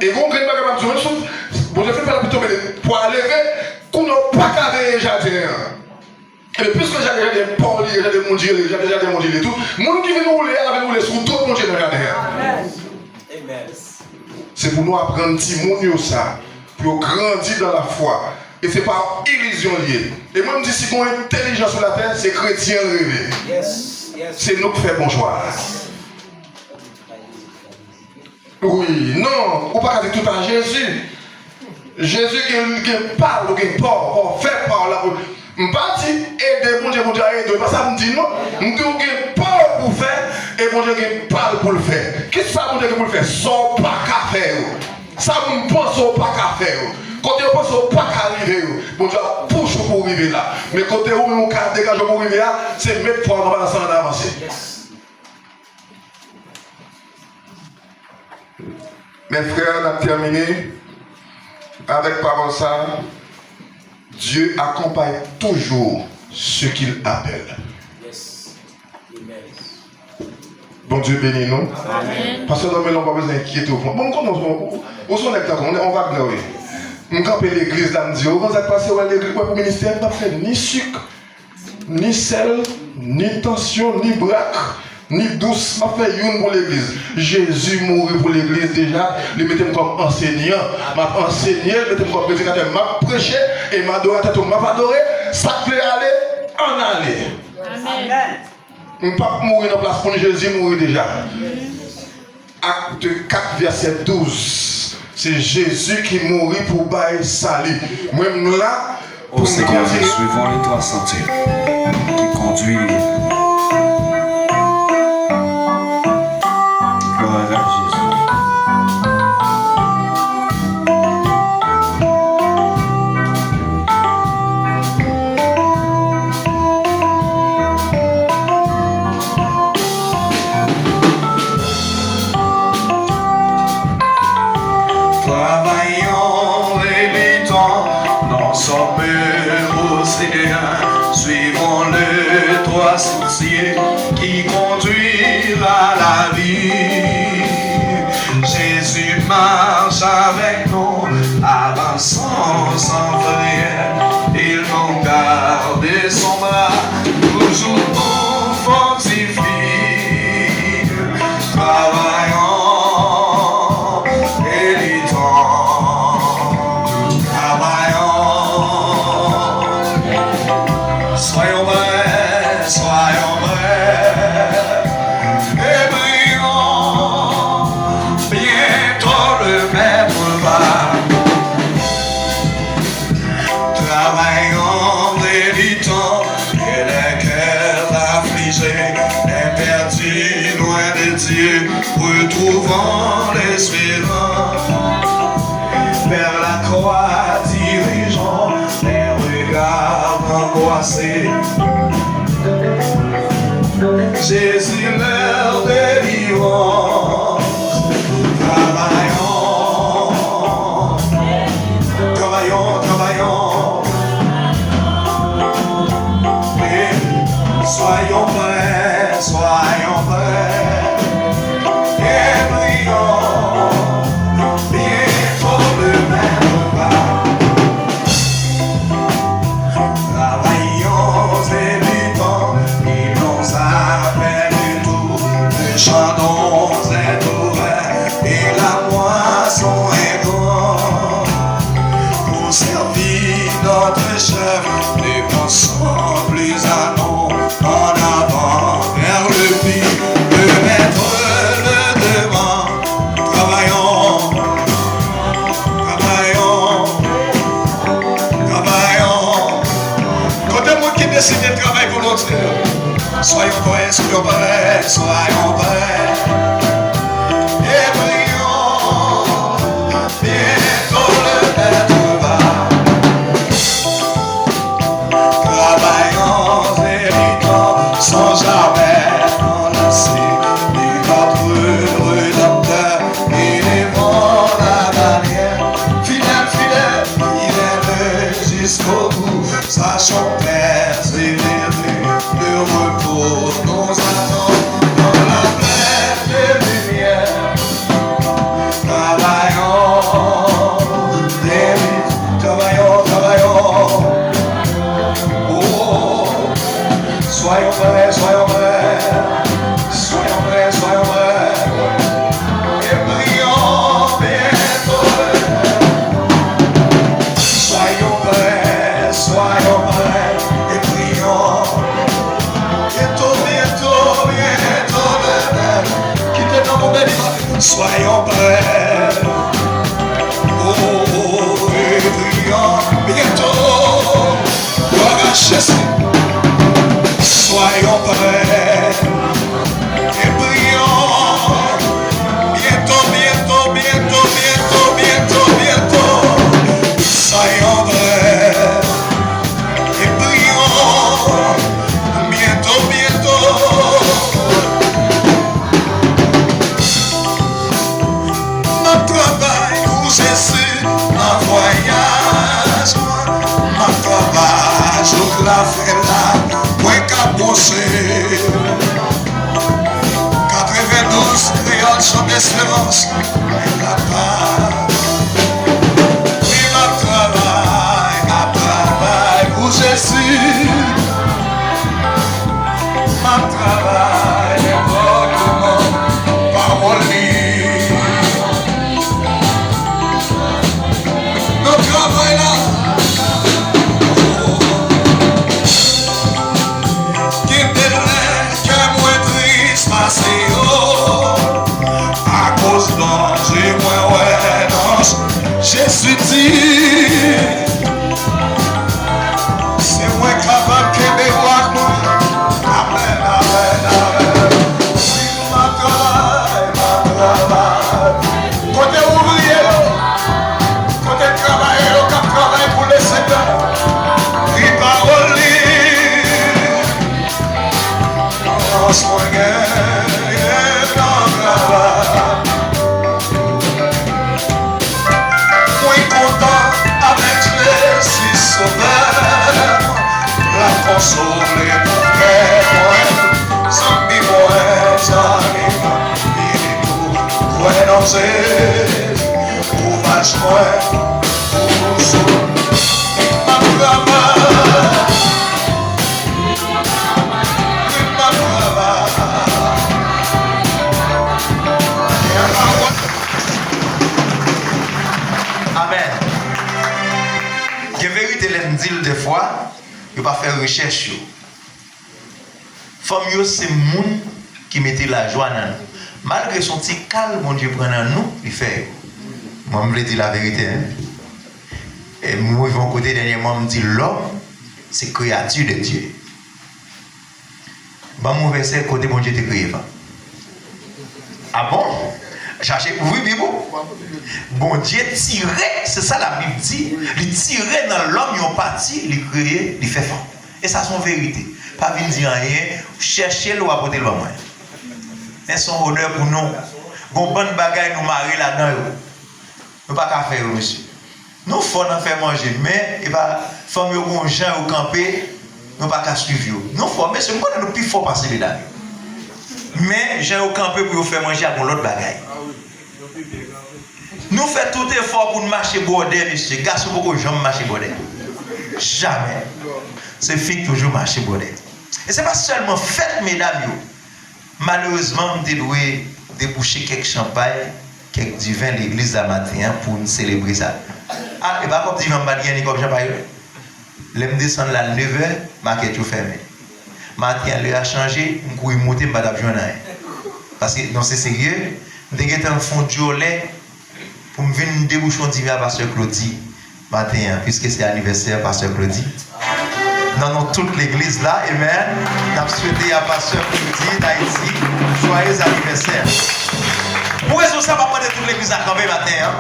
Et vous, vous avez fait la pluie tomber pour aller Et puisque j'ai des ports, j'ai des mondiaux, j'ai des mondiaux et tout, les gens qui viennent rouler, avec rouler sur tout mon Dieu dans derrière. C'est pour nous apprendre petit monde ça, pour grandir dans la foi. Et c'est pas illusion liée. Et moi je me dis, si on a intelligence sur la terre, c'est chrétien rêvé. C'est nous qui faisons bon choix. Oui, non, on ne peut pas dire tout à Jésus. Jésus qui parle, qui parle, fait parler. Je ne peux pas dire aider, bon Dieu, aider. Parce que ça me dit non. Je dis qu'il parle pour faire et bon Dieu qui parle pour le faire. Qu'est-ce que ça veut dire pour le faire? Sans pas qu'à faire. Ça me pense au pas qu'à faire. Quand on pense au pas qu'à arriver, bon Dieu pousse pour arriver là. Mais quand on dégage pour arriver là, c'est mettre pour avancer. Mes frères, on a terminé avec parole ça. Dieu accompagne toujours ce qu'il appelle. Bon Dieu bénit nous. Amen. Parce que nous n'avons pas besoin d'inquiéter. Bon, on va gloire. On campe l'église là, on dit, vous êtes passé à l'église pour le ministère, on n'a fait ni sucre, ni sel, ni tension, ni braque. Ni douce, m'a fait une pour l'église. Jésus mourit pour l'église déjà. Il mettait comme enseignant. M'a enseigné, il mettait comme prédicateur. M'a prêché et m'a adoré. M'a adoré. Ça peut aller, en aller. Amen. On ne peut pas mourir dans la place pour Jésus mourir déjà. Acte 4, verset 12. C'est Jésus qui mourit pour bailler salut. Même là,
au Seigneur, suivons les trois sentiers qui conduisent.
Suivons les trois sentiers qui conduisent à la vie. Jésus marche avec nous, avançant sans rien. Il nous garde et son bras, toujours nous fortifie. Travaillons et luttons. Soyons vrais, et brillons, bientôt le maître va. Travaillons et luttons, et les cœurs affligés, les perdus loin de Dieu, retrouvons l'espérance. Vers la croix dirigeons les regards angoissés. Jésus leur délivrance. Travaillons. Et soyons prêts. Et brillons. Bientôt le maître va. Travaillons et luttons, il nous appelle du tout. Les chardons est ouvert et la moisson est grande. Pour servir notre chef, dépensons plus à nous en avant vers le but. Le maître le demande. Travaillons. Quand le monde qui décide de travailler pour l'autre, soyons prêts. Et brillons, bientôt le maître va. Travaillons et luttons sans jamais enlacer. Notre rédempteur, il est bon la manière. Fidèle, jusqu'au bout, sachons persévérer. Le repos nous attend dans la pleine lumière. Travaillons. Oh, soyons prêts. Oh, et prions bientôt. Gloire à Jésus. Soyons prêts. Et prions bientôt, bientôt, bientôt, bientôt, bientôt, bientôt. Soyons prêts. Et prions bientôt, bientôt. Un travail pour Jésus, un voyage, un travail, toute la fait là, point qu'à penser. 92, créole, chant d'espérance, la page. Oui, un travail pour Jésus, un travail, parole. À cause danger, moi, ouais, non, Jésus dit, c'est moi capable de me voir, moi. Amen, amen, amen. Ma travail. Côté ouvrier, côté travail, cap travail pour le Seigneur. Et parole, non, soignez. La consoler pour que sans ouais, non, c'est courage,
Amen. Il y a vérité, l'endile des fois, il va faire recherche. Femme, c'est le monde qui mettait la joie dans nous. Malgré son petit calme, mon Dieu prend dans nous, il fait. Moi, je me dis la vérité. Hein? Et moi, je vais côté dernièrement, je me dis l'homme, c'est créature de Dieu. Bon, mon verset, côté bon Dieu te créé. Ah bon? Cherchez, oui, Bible. Bon Dieu tirait, c'est ça la Bible dit, il tirait dans l'homme, il parti, il créé, il fait fort. Et ça, c'est une vérité. Pas venir dire rien, chercher le apporter le moins. C'est son honneur pour nous. Bon, bonne bagaille, nous marier là-dedans. Nous ne pouvons pas faire, monsieur. Nous faut en faire manger, mais il va faire un gens au camper, nous ne pouvons pas suivre. Nous faut, mais c'est nous plus fort passer les dames. Mais j'ai au camper pour faire manger à l'autre bagaille. Nous faisons tout effort pour marcher bordel, monsieur. Garçon, beaucoup de gens marcher bordel. Jamais. C'est filles toujours marcher bordel. Et ce n'est pas seulement fait, mesdames. Malheureusement, on doit déboucher quelques champagne, quelques du vin à l'église à matin pour nous célébrer ça. Ah, et pas comme divin, je ne vais pas champagne. Je me descends là à 9h, je vais tout fermé. Matin, l'heure a changé, je vais monter, je ne vais pas joindre. Parce que non, c'est sérieux. Je vais un fond de lait pour me venir déboucher un divin à Pasteur Claudie matin, puisque c'est l'anniversaire Pasteur Claudie. Dans toute l'église là, amen. Nous souhaitons à Pasteur Claudie d'Haïti, joyeux anniversaire. Pourquoi est-ce que ça va prendre toute l'église à camper matin?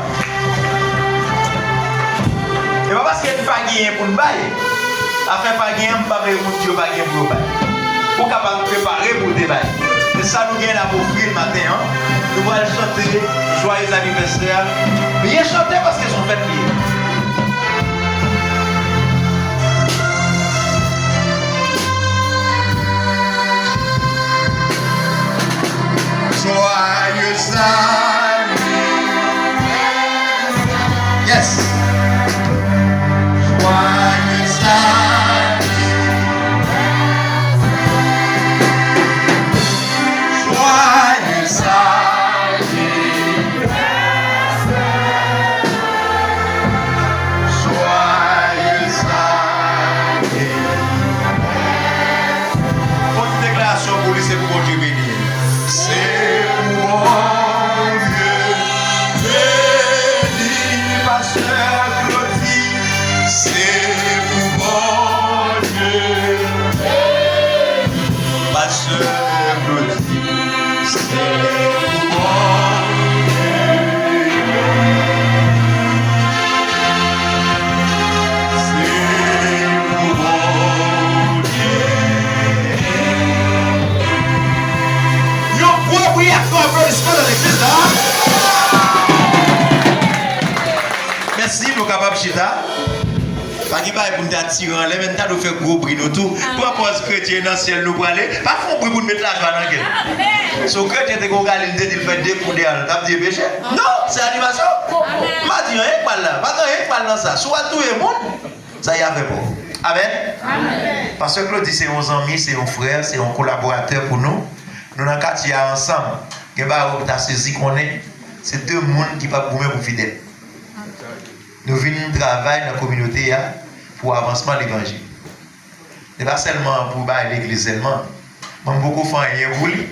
Et pas parce qu'il n'y a pas gagné pour nous bailler. Après, pas gagné, on ne peut pas Dieu, pas gagné pour nous bailler. Pour capable préparer pour le débat. C'est ça nous gagnons à offrir le matin. Nous allons chanter joyeux anniversaire. Bien chanter parce qu'ils sont faits liés.
Joyeux anniversaire. Yes. Joyeux anniversaire. Joyeux anniversaire.
chita. Pas qui va pour nous attirer en l'air, maintenant nous faire gros bruit nous tout. Propose chrétien dans le ciel nous pour aller. Pas font bruit pour nous mettre l'argent dans le gueule. So chrétien te qu'on gagne, il fait des coups derrière. T'as dit péché? Non, c'est animation. M'a dit rien pas là. Pas rien pas dans ça. Soit tout le monde, ça y a fait pour. Amen. Parce que Claude dit c'est un ami, c'est un frère, c'est un collaborateur pour nous. Nous dans le quartier ensemble. Et bah tu as saisi qu'on est. C'est deux mondes qui pas pour pour fidèles. Nous venons travailler dans la communauté pour avancement de l'évangile. Ce n'est pas seulement pour l'église seulement. Je beaucoup faire rien pour lui.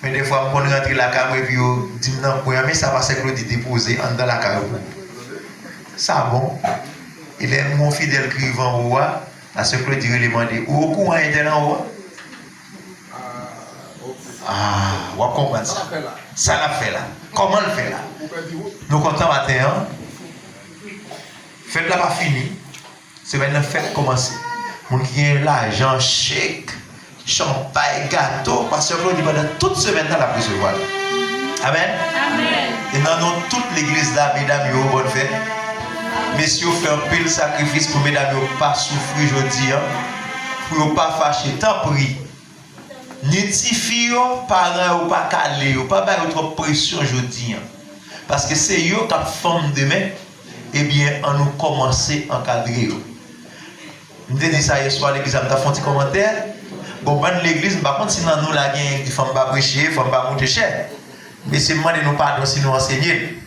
Mais des fois, je rentre dans la caméra et puis je dis non, mais ça va se déposer dans la caméra. Ça bon. Il est mon fidèle qui va en haut. Parce que Claude dit demander où au courant est en haut. Ah, on comprend ça. Ça l'a fait là. Comment le fait là? Nous comptons matin. Fête là pas fini. C'est maintenant fête commencer. Mon qui a l'argent, chèque, champagne, gâteau, parce que Claude dit pendant toute semaine dans la recevoir. Amen. Amen. Et dans toute l'église là, mesdames, yo bonne fête. Messieurs fait un pile sacrifice pour mesdames yo pas souffrir aujourd'hui, pour ne pas fâcher. Tant pis. Ni ti filles, parents ou pas calé, ou pas faire trop pression aujourd'hui. Parce que c'est eux qui font demain. Eh bien, on nous commencer à encadrer. Je me dis ça hier soir à l'église, je me fait un petit commentaire. Bon, dans l'église, par contre, si nous la gagne, il ne faut pas prêcher, il ne faut pas monter cher. Mais c'est moi de nous pardon si nous enseigner.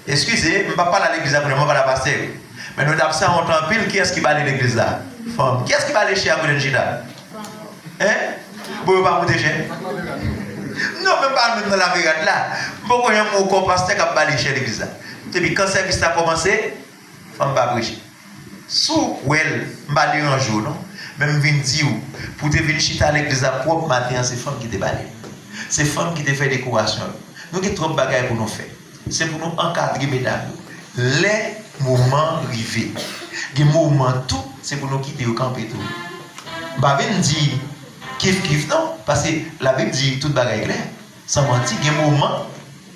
Excusez, je ne vais pas parler à l'église après, je ne vais pas la passer. Mais nous avons ça en temps pile, qui est-ce qui va aller à l'église là? Femme. Qui est-ce qui va aller chez Abou Gida? Hein? Vous ne pouvez pas monter cher? Non, même pas dans la vérité là. Pourquoi il y a un mot pasteur qui va aller chez l'église là? Et puis quand le service a commencé, il ne va pas prêcher. Sous elle, je vais aller un jour, non? Même je dire, pour te venir chiter à l'église à propre matin, c'est femmes qui te balayent. C'est femmes qui te font décoration. Nous avons trop de bagages pour nous faire. C'est pour nous encadrer, mesdames. Les moments arrivés. Les moments tout, c'est pour nous quitter au camp et tout. Je ne vais pas dire kiff, non? Parce que la Bible dit tout bagaille clair. Sans mentir, il y a des moments.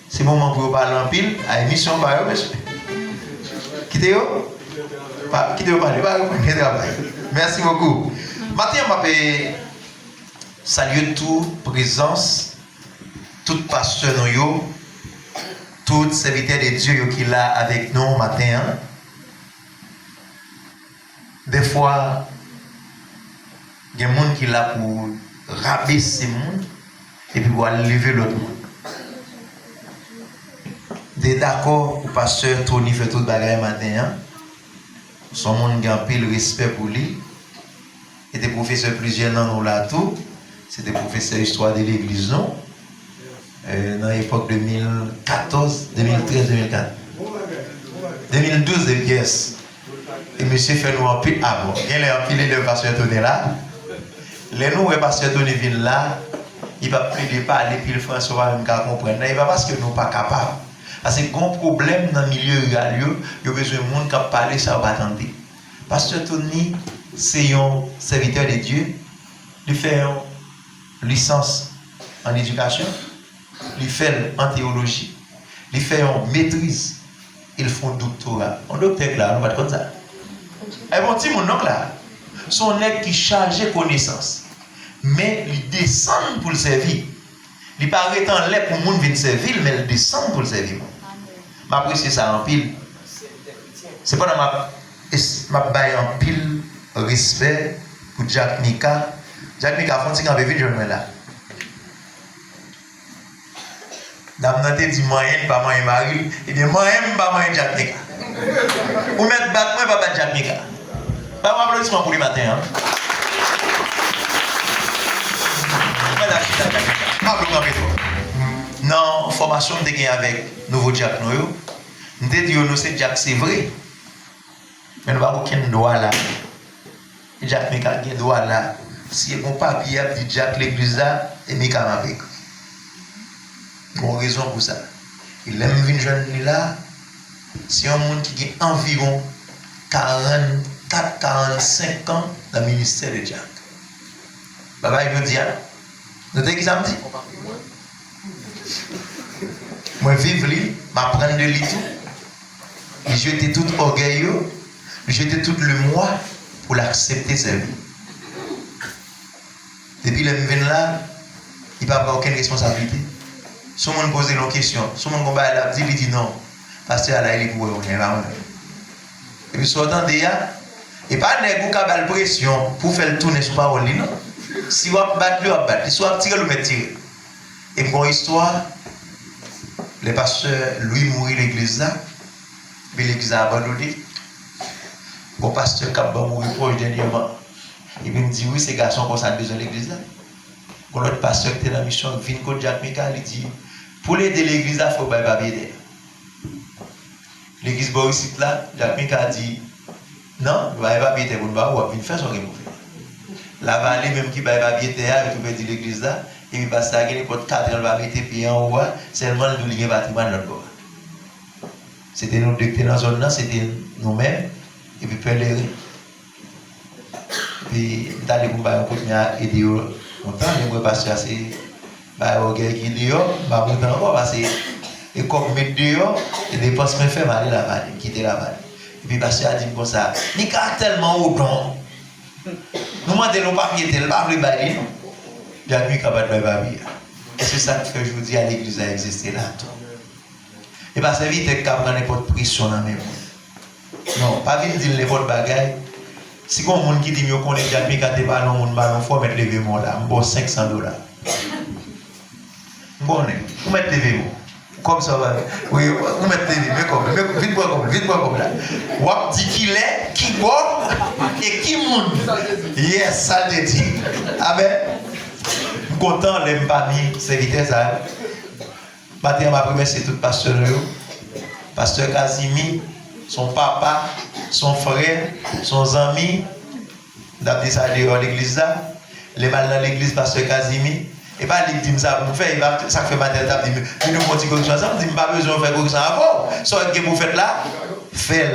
C'est le moment pour parler en pile à l'émission par eux, monsieur. Quittez-vous? Quittez-vous parler, merci beaucoup. Maintenant, je vais saluer toute présence, toute pasteur, tout serviteur de Dieu qui est là avec nous matin. Des fois, il y a des gens qui sont là pour rabaisser les gens et puis pour lever l'autre monde. D'accord, le pasteur Tony fait tout le bagage matin. Son monde a un pile respect pour lui. Il était professeur plusieurs ans là tout. C'était professeur d'histoire de l'église, non? Dans l'époque 2014, 2013, 2014. 2012, yes. Et monsieur fait nous un pile. Ah bon, il est empilé le pasteur Tony là. Les nous, le pasteur Tony vient là. Il va plus parler, puis le François va me comprendre. Il va parce que nous ne sommes pas capables. Parce que grand problème dans le milieu rural, il y a besoin de monde qui parle, ça va attendre. Pasteur Tony, c'est un serviteur de Dieu. Il fait une licence en éducation. Il fait en théologie. Il fait une maîtrise. Il fait un doctorat. Un docteur là, on va être comme ça. Et bon, petit mon nom là, son aide qui charge connaissance. Mais il descend pour le servir. Il n'est pas arrêté en l'air pour le monde venir servir, mais il descend pour le servir. M'apprécie ça en pile. C'est pas dans ma baille en pile respect pour Jack Mika. Jack Mika a fait un peu de journée là. Dame n'a dit moyen pas moyen Marie. Et bien moyen pas moyen Jack Mika. Ou mettre bac moi pas Jack Mika. Pas un applaudissement pour le matin. Non, formation de gagner avec nouveau Jack Noyo. Nous disons nous c'est Jack c'est vrai. Mais nous n'avons aucun droit là. Jack Mika a un droit là. Si on papier dit Jack l'église là et Mika m'a avec. Bon raison pour ça. Il aime venir jeune là. C'est un monde qui a environ 44-45 ans dans le ministère de Jack. Baba il veut dire. Vous savez qui ça me dit? Moi, vivre lui, m'apprendre de lui tout. Et jeter tout orgueilleux. J'étais tout le mois pour l'accepter, c'est lui. Depuis le venu là, il n'a pas aucune responsabilité. Si on pose une question, si on dit non, pasteur là, il est pour vous. Et puis, sortant de là, et pas de qui a pression pour faire le tourner sur parole. Non. Si vous battez, vous battez. Si vous tirez, vous mettez. Et pour l'histoire, le pasteur Louis mourit l'église là, puis l'église a abandonné. Le pasteur Kabba mourit proche dernièrement. Et puis il me dit oui, ces garçons comme ça besoin de l'église là. Quand l'autre pasteur qui était dans la mission, vient contre Jacques Mika, il dit pour l'aider l'église là, il faut pas aider. L'église Boris là, Jacques Mika a dit non, il va pas aider pour nous, il va faire son qu'il fait. La vallée même qui va pas aider, il va dire l'église là. Et puis parce que n'importe 4 ans va mettre pied en haut, seulement nous lier bâtiment dans notre bord. C'était nous deux qui étaient dans la zone là, c'était nous-mêmes, et puis pèlerin. Puis nous allons pour un coup de aider longtemps, mais moi parce que c'est au gars qui est dehors, je vais monter encore parce que et comme mettre dehors, et dépenses me fait mal la vallée, quitter la vallée. Et puis parce que a dit comme ça, il a tellement haut don. Nous demandons nos papiers, il ne va pas le bailler. Il y a plus qu'à battre le babi. Et c'est ça que je vous dis à l'église a existé là. Et pas ça vite qu'il y a n'importe pression dans mes mains. Non, pas vite dire n'importe bagaille. Si on monde qui dit mieux qu'on est déjà plus qu'à des ballons, on ballon, faut mettre les vémons là. On bosse $500. Bon, vous mettez les vémons. Comme ça va. Oui, vous mettez les vémons, mais vite comme là. Wap dit qu'il est, qui boit et qui monte. Yes, ça te dit. Amen. Content les familles serviteurs ça. Matin m'a remercié tout pasteur Casimir, son papa, son frère, son ami. D'abord ça dehors l'église là. Les mal dans l'église pasteur Casimir. Et pas il dit ça pour faire, il va ça fait matin d'abord dit nous nous continue comme ça, dit pas besoin de faire comme ça avant. Soit que vous faites là, fait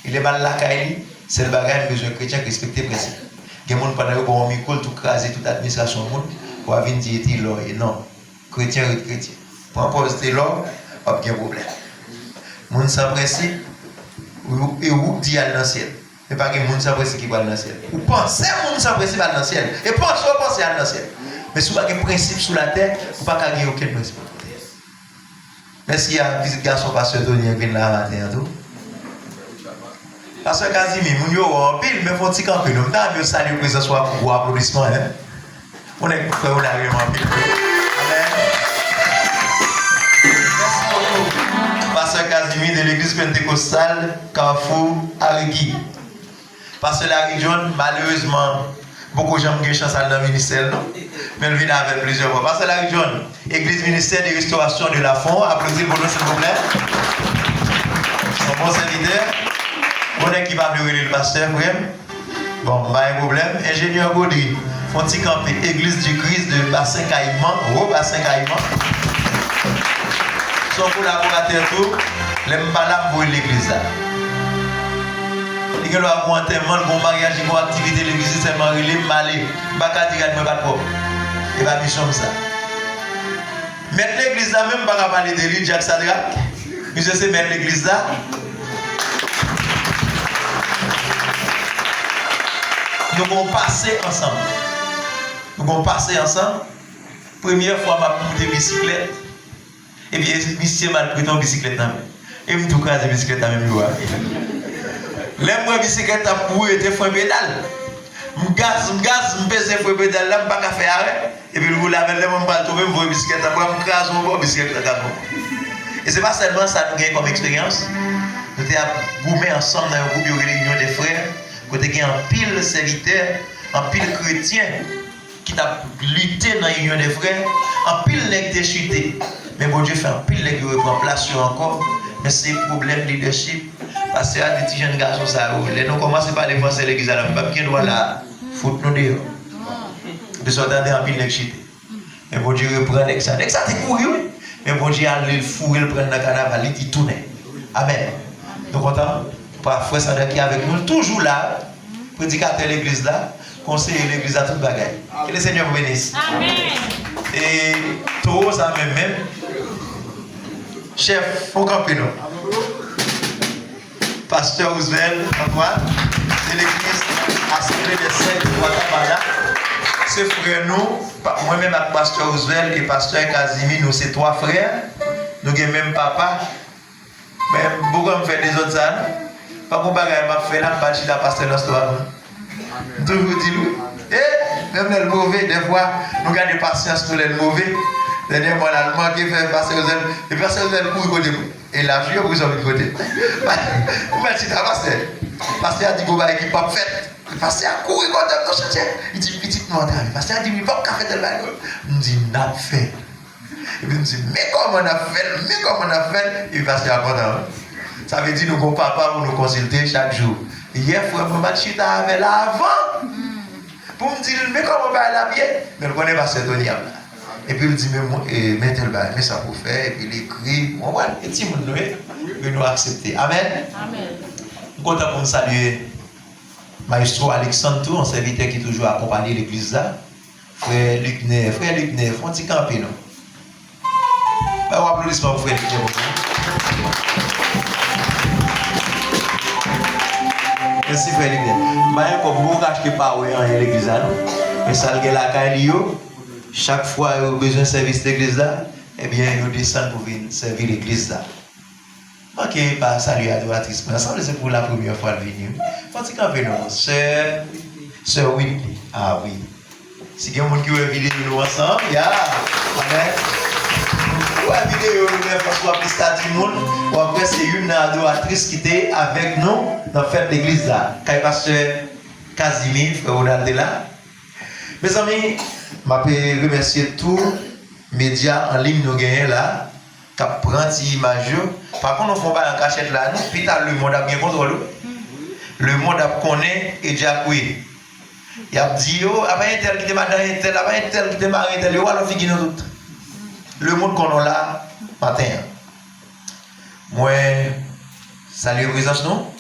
il est mal là caille, c'est le bagage besoin chrétien respecter principe. Il y a des gens qui ont un micro, tout craser toute l'administration du monde, pour venir dire que c'est non, chrétien ou chrétien. Pour imposer l'or, il n'y a pas de problème. Les gens sans principe, et vous dites à l'ancien. Et pas que les gens sans principe qui vont à l'ancien. Vous pensez que les gens sans principe à l'ancien. Et pensez à l'ancien. Mais si vous n'avez pas de principe sur la terre, vous n'avez pas gagner aucun principe. Merci à visite garçon pasteur Tony qui vient là matin. Parce que Casimir, nous sommes en pile, mais il faut que camper. Nous avons salué le président soit pour applaudissement. On est prêts, on arrive en pile. Amen. Merci beaucoup. Pasteur Casimir de l'église pentecostale Carrefour Arigui. Pasteur Larry John, malheureusement, beaucoup de gens ont eu chance dans le ministère, mais il vient avec plusieurs fois. Pasteur Larry John, église ministère de restauration de la Fond, applaudissez pour nous s'il vous plaît. Son bon serviteur. On est qui va pleurer le pasteur, frère. Bon, pas de problème. Ingénieur Gaudry, Fonti Campé, église du Christ de Bassin Caïman, au Bassin Caïman. Son collaborateur tout, les malades pour l'église là. Il y a un enterrement, un mariage, une activité de l'église, c'est marié, malé. Baka dire que pas trop. Et pas mission ça. Mettre l'église là même pas parler de lui, Jacques Sadrak. Monsieur c'est mettre l'église là. Nous allons passer ensemble. Nous allons passer ensemble. Première fois, je vais monter bicyclette. Et puis, monsieur m'a pris ton bicyclette. Et je vais tout craser bicyclette dans même loi. L'aime bicyclette a pour être fait pédale. Je gaz, je pèse un peu pédale là, je ne peux pas faire arrêt. Et puis, vous l'avez là, je vais tomber, je vais bicyclette, je vais craser mon bicyclette. Et ce n'est pas seulement ça nous gagne comme expérience. Nous avons goûté ensemble dans un groupe de réunion des frères. Côté qu'il y a un pile serviteur, un pile chrétien qui t'a lutté dans l'union des frères, un pile nègre qui chuté. Mais bon Dieu fait un pile nègre qui reprend place encore. Mais c'est un problème de leadership. Parce que des petits jeunes garçons, ça roule. Nous commençons par défoncer l'église à la pas bien doit la foutre nous dehors. De sorte à un pile nègre chuté. Mais bon Dieu reprend l'ex. L'ex a été couru. Mais bon Dieu a le fourré, le prendre dans le carnaval, il tourne. Amen. Nous comptons? Frère Sandra qui est avec nous, toujours là, prédicateur de l'église là, conseiller de l'église à toute bagaille. Que le Seigneur vous bénisse. Amen. Et tout ça même, chef, faut camper nous. Pasteur Roosevelt Antoine, de l'église Assemblée des Saints de Guatemala. C'est frère nous, moi-même avec Pasteur Roosevelt et Pasteur Casimir, nous c'est 3 frères. Nous avons même papa. Mais pourquoi me faire des autres ânes? Pas pour bagaille m'a fait là, pas de pasteur dans l'histoire. Toujours dit lui. Et même le mauvais, des fois, nous gardons patience pour les mauvais. Dernièrement, l'allemand qui fait pasteur Roosevelt, et pasteur Roosevelt court côté. Et la fille pour son côté. Vous mettez ça, pasteur. Pasteur a dit qu'on va équipe pas faite. Le pasteur a couru côté dans le chantier. Il dit petite noire. Le pasteur a dit, il va pas faire de la gueule. Il dit, n'a fait. Et puis il me dit, mais comment on a fait? Et le pasteur a content. Ça veut dire que nos papa pour nous consulter chaque jour. Hier, il faut que je chita avec là avant. Pour me dire, mais comment on va aller bien? Mais je ne connais pas ce Tony. Et puis il dit, mais tel bail, mais ça pour faire. Et puis il écrit, on va, et si nous accepter. Amen.
Amen.
Je suis content pour nous saluer Maestro Alexandre, un serviteur qui toujours accompagné l'église là. Frère Luc Neff, on dit camper nous. Un applaudissement pour frère Luc Neff. Merci frère Luc Neff. Je comme vous achetez pas l'église là, mais ça le la caille. Chaque fois que vous avez besoin de service de l'église là, eh bien, vous descendez pour venir servir l'église là. Ok, pas salut adoratrice, mais ensemble c'est pour la première fois le venir. Faut-il camper nous, sœur Whitney. Ah oui. Si il y a des gens qui veulent vidéo nous ensemble, il y a. Amen. Ouais, vidéo nous parce qu'on a plus de monde. Ou après c'est une adoratrice qui était avec nous dans la fête de l'église là. Quand pasteur Casimir, frère Ronald est là. Mes amis, je vais remercier tous les médias en ligne nous gagnent là, qui prennent des images. Par contre, nous ne faisons pas en cachette là, nous, puis le monde a bien contrôlé. Le monde a connaît et déjà oui. Il a dit, après un tel qui te m'a donné un tel, après un tel qui te m'a donné un tel, il y a fini nous tous. Le monde qu'on a là, matin. Moi, salut présence nous.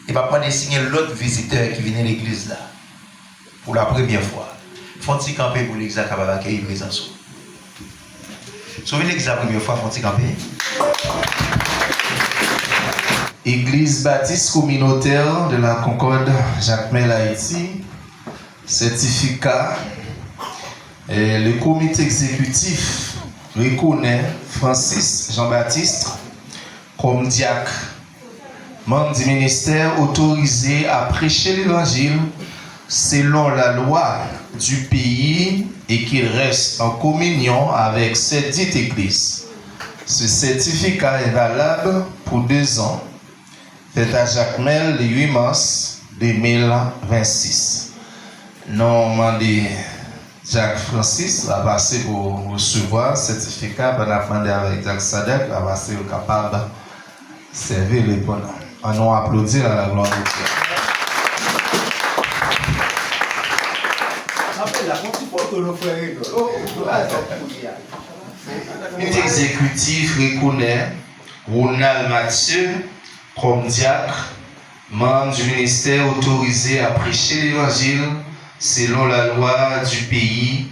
Et va prendre signer l'autre visiteur qui vient à l'église là, pour la première fois. Font-ils camper pour l'église capable d'accueillir présence. Sauvez l'église la première fois, font-ils camper.
Église baptiste communautaire de la Concorde Jacmel Haïti, certificat. Et le comité exécutif reconnaît Francis Jean-Baptiste comme diacre, membre du ministère autorisé à prêcher l'évangile selon la loi du pays et qu'il reste en communion avec cette dite église. Ce certificat est valable pour 2 ans. Fait à Jacmel le 8 mars 2026. Non, demandé Jacques Francis va passer pour recevoir le certificat. On a demandé avec Jacques Sadek, va passer au capable de servir les bonhommes. On nous applaudit à la gloire de Dieu. L'exécutif reconnaît Ronald Mathieu comme diacre, membre du ministère autorisé à prêcher l'évangile selon la loi du pays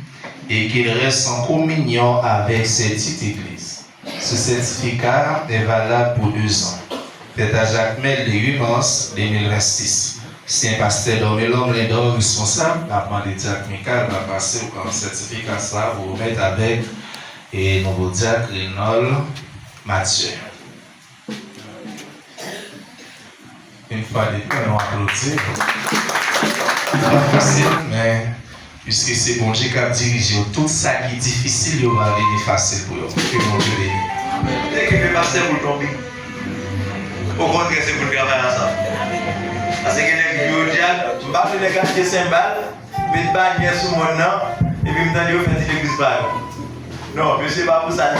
et qu'il reste en communion avec cette petite église. Ce certificat est valable pour 2 ans. Fait à Jacmel le 8 mars 2026. Si un pasteur Dormelom les deux responsables, a demandé Jacques Michael va passer au certificat ça pour remettre avec et nouveau diacre Reynold Mathieu. Une fois de plus, on applaudit. C'est pas facile, mais puisque c'est bon Dieu qui a dirigé tout ça qui est difficile, il va venir facile pour eux. Que mon Dieu bénisse.
Dès que le pasteur pour tomber, au contraire, c'est pour le travailler ensemble. Parce que les vidéos diable, je ne vais pas les gâcher 5 balles, mais je vais bien sous mon nom, et puis je vais faire des l'église balle. Non, mais ce n'est pas pour ça,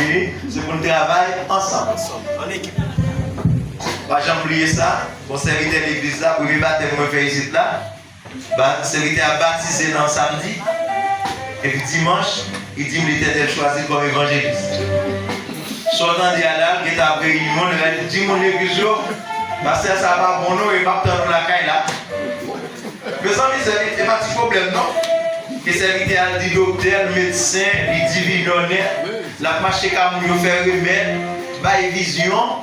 c'est pour le travail ensemble. En équipe. Pas jamais oublier ça, mon serviteur de l'église là, pour me battre, pour me faire ici là. Le serviteur a baptisé dans samedi, et puis dimanche, il dit qu'il était choisi comme évangéliste. Sortant de là, il est après il dit mon église, parce que ça va bon nous et pas dans la caille là. Mais ça, c'est pas un problème, non? Que serviteur a dit docteur, médecin, il dit millionnaire, la marché comme nous faire remède, bail vision.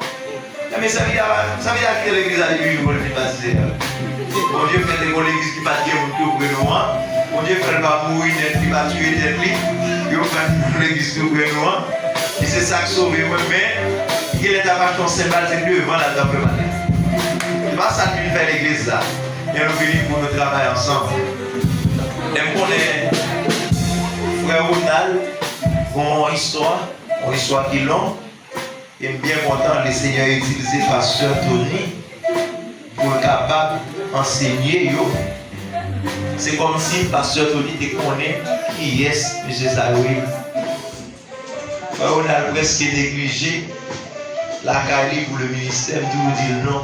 Mais ça veut dire que l'église a début pour le baptiser. Bon Dieu fait des l'église qui va dire tout pour nous. Bon Dieu fait pas mourir net qui va tuer net lui. Il fait l'église tout pour nous. Et c'est ça qui sauve moi. Mais il est à ton symbole, c'est devant la table de matin. C'est pas ça qu'il fait l'église là. Et nous venons pour nous travailler ensemble. Et on connaît frère Ronald, une histoire qui est longue. Et bien content, le Seigneur a utilisé Pasteur Tony pour être capable d'enseigner. C'est comme si Pasteur Tony te connaît qui est M. Zaroui. On a presque négligé la qualité pour le ministère, tout vous dire non.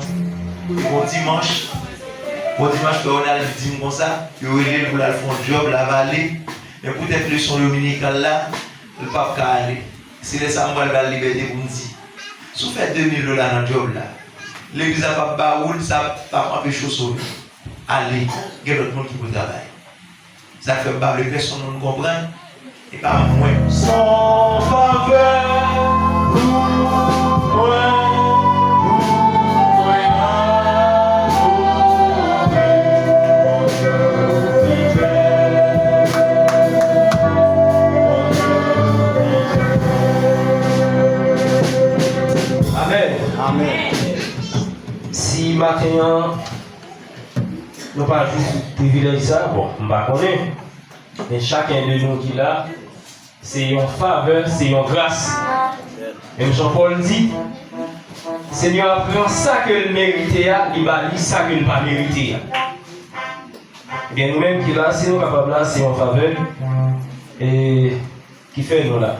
Bon dimanche, on a dit comme ça, il y a pour la faire job, la vallée, mais peut-être le son dominical là, le pape va aller. C'est les Samuel de la liberté pour nous dire. Si vous faites 2000 $ dans le job là, l'église n'a pas baoul, ça va pas empêcher sauver. Allez, il y a d'autres monde qui peut travailler. Ça fait pas les personnes ne comprennent et pas moins.
Sans faveur,
si maintenant, nous pas juste privilège ça, bon, on va connaître, mais chacun de nous qui est là, c'est une faveur, c'est une grâce. Même Jean-Paul dit, Seigneur prend ça que le mérité, il va dire ça que le pas mérité. Eh bien, nous-mêmes qui est là, si nous sommes capables là, c'est une faveur et qui fait nous là.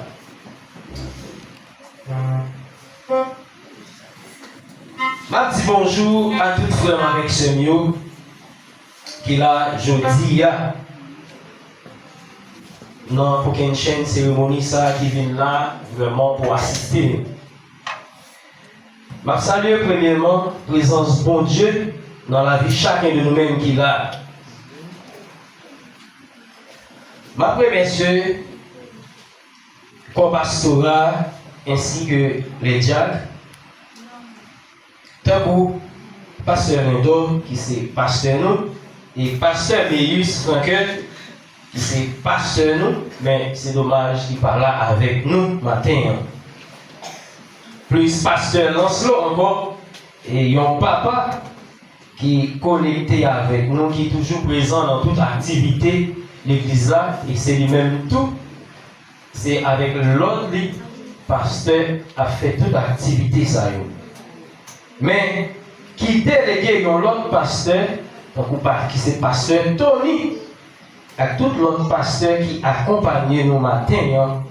Je dis bonjour à tous les frères avec ce mieux qui là jeudi non pour qu'une chaîne cérémonie ça qui vient là vraiment pour assister. Je salue premièrement la présence bon Dieu dans la vie de chacun de nous-mêmes qui là. Ma première messieurs, corps pastoral ainsi que les diacres. Tant pour pasteur Lindo, qui c'est pasteur nous, et pasteur Méus Frankel, qui c'est pasteur nous, mais c'est dommage qu'il parle là avec nous matin. Plus pasteur Lancelot encore, et un papa qui est connecté avec nous, qui est toujours présent dans toute activité l'église là, et c'est lui-même tout. C'est avec l'autre pasteur a fait toute activité ça. Mais qui délégué l'autre pasteur, qui c'est pasteur Tony, à tout l'autre pasteur qui accompagne nous matin.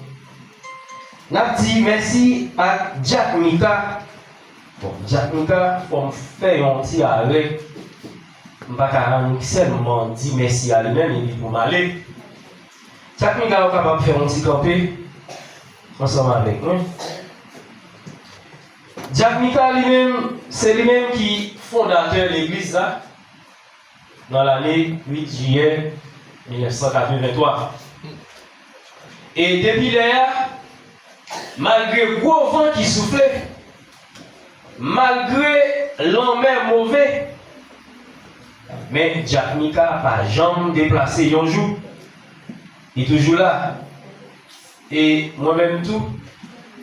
N'a dit merci à Jack Mika. Bon, Jack Mika, pour faire un petit arrêt, je ne vais pas seulement dire merci à lui-même et pour m'aller. Jack Mika est capable de faire un petit campé ensemble avec nous. Jack Mika lui-même, c'est lui-même qui est fondateur de l'église là, dans l'année 8 juillet 1983. Et depuis là, malgré le gros vent qui soufflait, malgré l'homme mauvais, mais Jack Mika n'a pas jamais déplacé un jour. Il est toujours là. Et moi-même tout,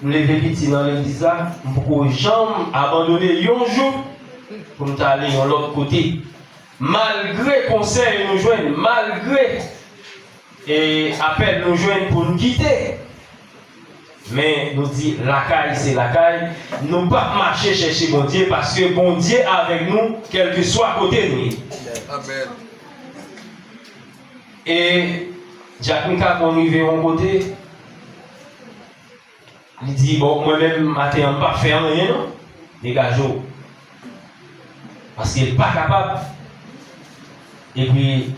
nous les petits dans l'église là, pour ne jamais abandonner un jour pour nous aller de l'autre côté. Malgré conseil nous joignent, malgré et appel nous joignent pour nous quitter. Mais nous dit la caille c'est la caille. Nous pas marcher chercher bon Dieu parce que bon Dieu est avec nous, quel que soit à côté de nous. Amen. Et Jack Mika quand on arrive à côté, il dit bon moi-même matin on pas faire rien non, dégagez-vous. Parce qu'il n'est pas capable. Et puis,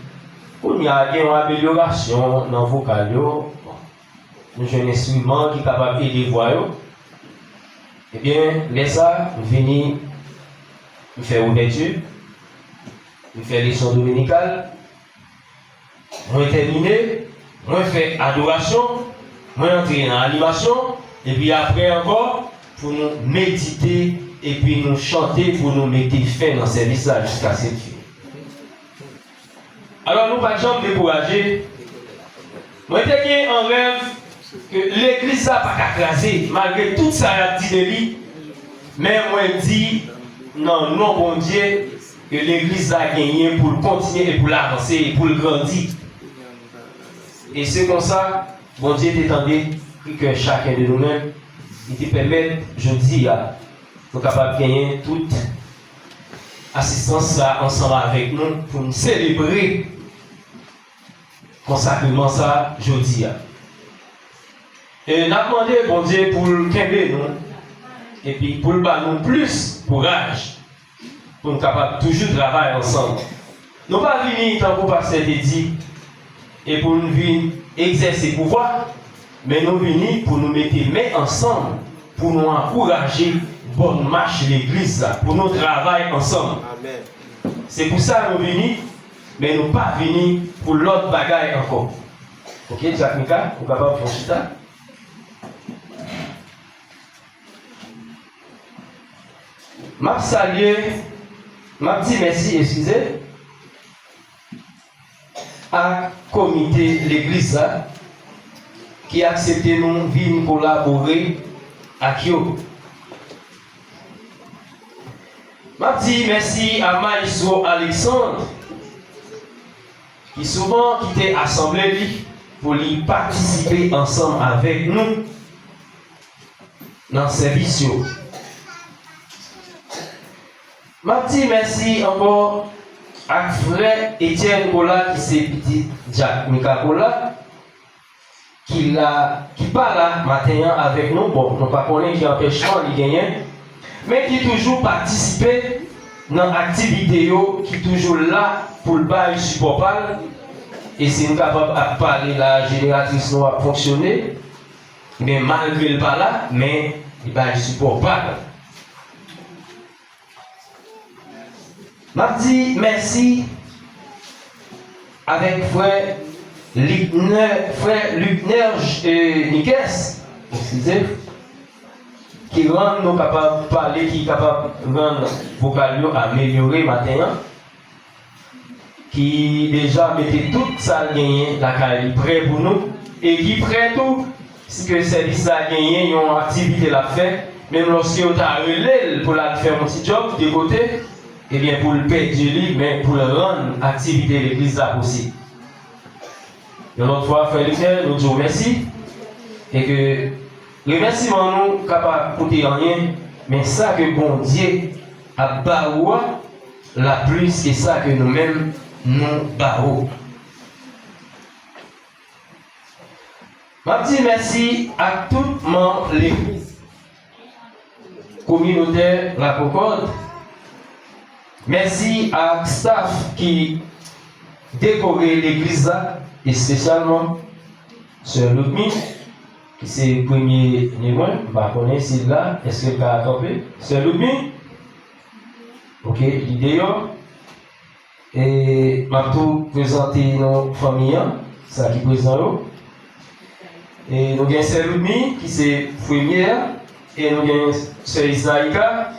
il y a une amélioration dans le vocal. Nous avons un instrument qui est capable d'aider les voix. Eh bien, laissez ça, nous venons, nous faisons ouverture, nous faisons les sons dominicales, nous terminons, nous faisons adoration, nous entrons dans l'animation, et puis après encore, pour nous méditer et puis nous chanter pour nous mettre fin dans ce service là jusqu'à cette fin. Alors nous ne pas jamais décourager. Moi j'ai un rêve que l'église n'a pas écrasé malgré tout ça a dit de lui. Mais moi je dis non, non bon Dieu, que l'église a gagné pour continuer et pour l'avancer et pour le grandir. Et c'est comme ça, bon Dieu t'étendait que chacun de nous-mêmes, il te permet, je dis, nous capables de gagner toute assistance ensemble avec nous pour nous célébrer consacrement ça, je dis. Et nous avons demandé, bon Dieu, pour le nous et puis pour le nous plus courage pour nous capables toujours travailler ensemble. Nous ne pas venir tant que pasteur te dit et pour nous venir exercer pouvoir, mais nous venir pour nous mettre les mains ensemble, pour nous encourager bonne marche de l'église, pour nous travailler ensemble. C'est pour ça que nous venons, mais nous pas venir pour l'autre bagaille encore. Ok, Jack Mika, vous êtes capable de faire ça? Je salue, je dis merci, excusez, à comité l'église qui a accepté nous venir collaborer avec eux. Je dis merci à Maïso Alexandre qui souvent quittait l'assemblée pour y participer ensemble avec nous dans le service. Je dis merci encore à frère Etienne Kola qui c'est petit Jack Mika Kola qui parle matin avec nous. Bon, nous ne pas connaître qui empêchement de gagner, mais qui toujours participe dans l'activité, qui est toujours là pour le bail support. Et si nous sommes capables de parler, la génératrice nous a fonctionné, mais malgré le pas là, mais le bail support pas. Je dis merci avec frère Luc Nikes, excusez, qui rend nous capables de parler, qui est capable de rendre vocal améliorer matin, qui déjà mettait tout ça gagné, la carrière prêt pour nous, et qui prêt tout, si que le service a gagné, ils ont activité la fait, même lorsque on a relé pour la faire un petit job de côté, et bien pour le perdre mais pour le rendre activité de l'église là possible. Une autre fois, frère Lucien, nous disons merci, et que remerciement nous capable de coûter rien, mais ça que bon Dieu a barré la plus que ça que nous-mêmes nous barrons. Je dis merci à tout membre de l'église communautaire La Concorde. Merci à staff qui décorait l'église et spécialement Sœur Ludmi, qui c'est le premier niveau. Je ne connais pas si là, est-ce que vous avez attrapé Sœur Ludmi? Ok, l'idée. Et je vais tout présenter nos familles, ça qui est présent. Et nous avons Sœur Ludmi, qui c'est première, et nous avons Sœur Isaïka,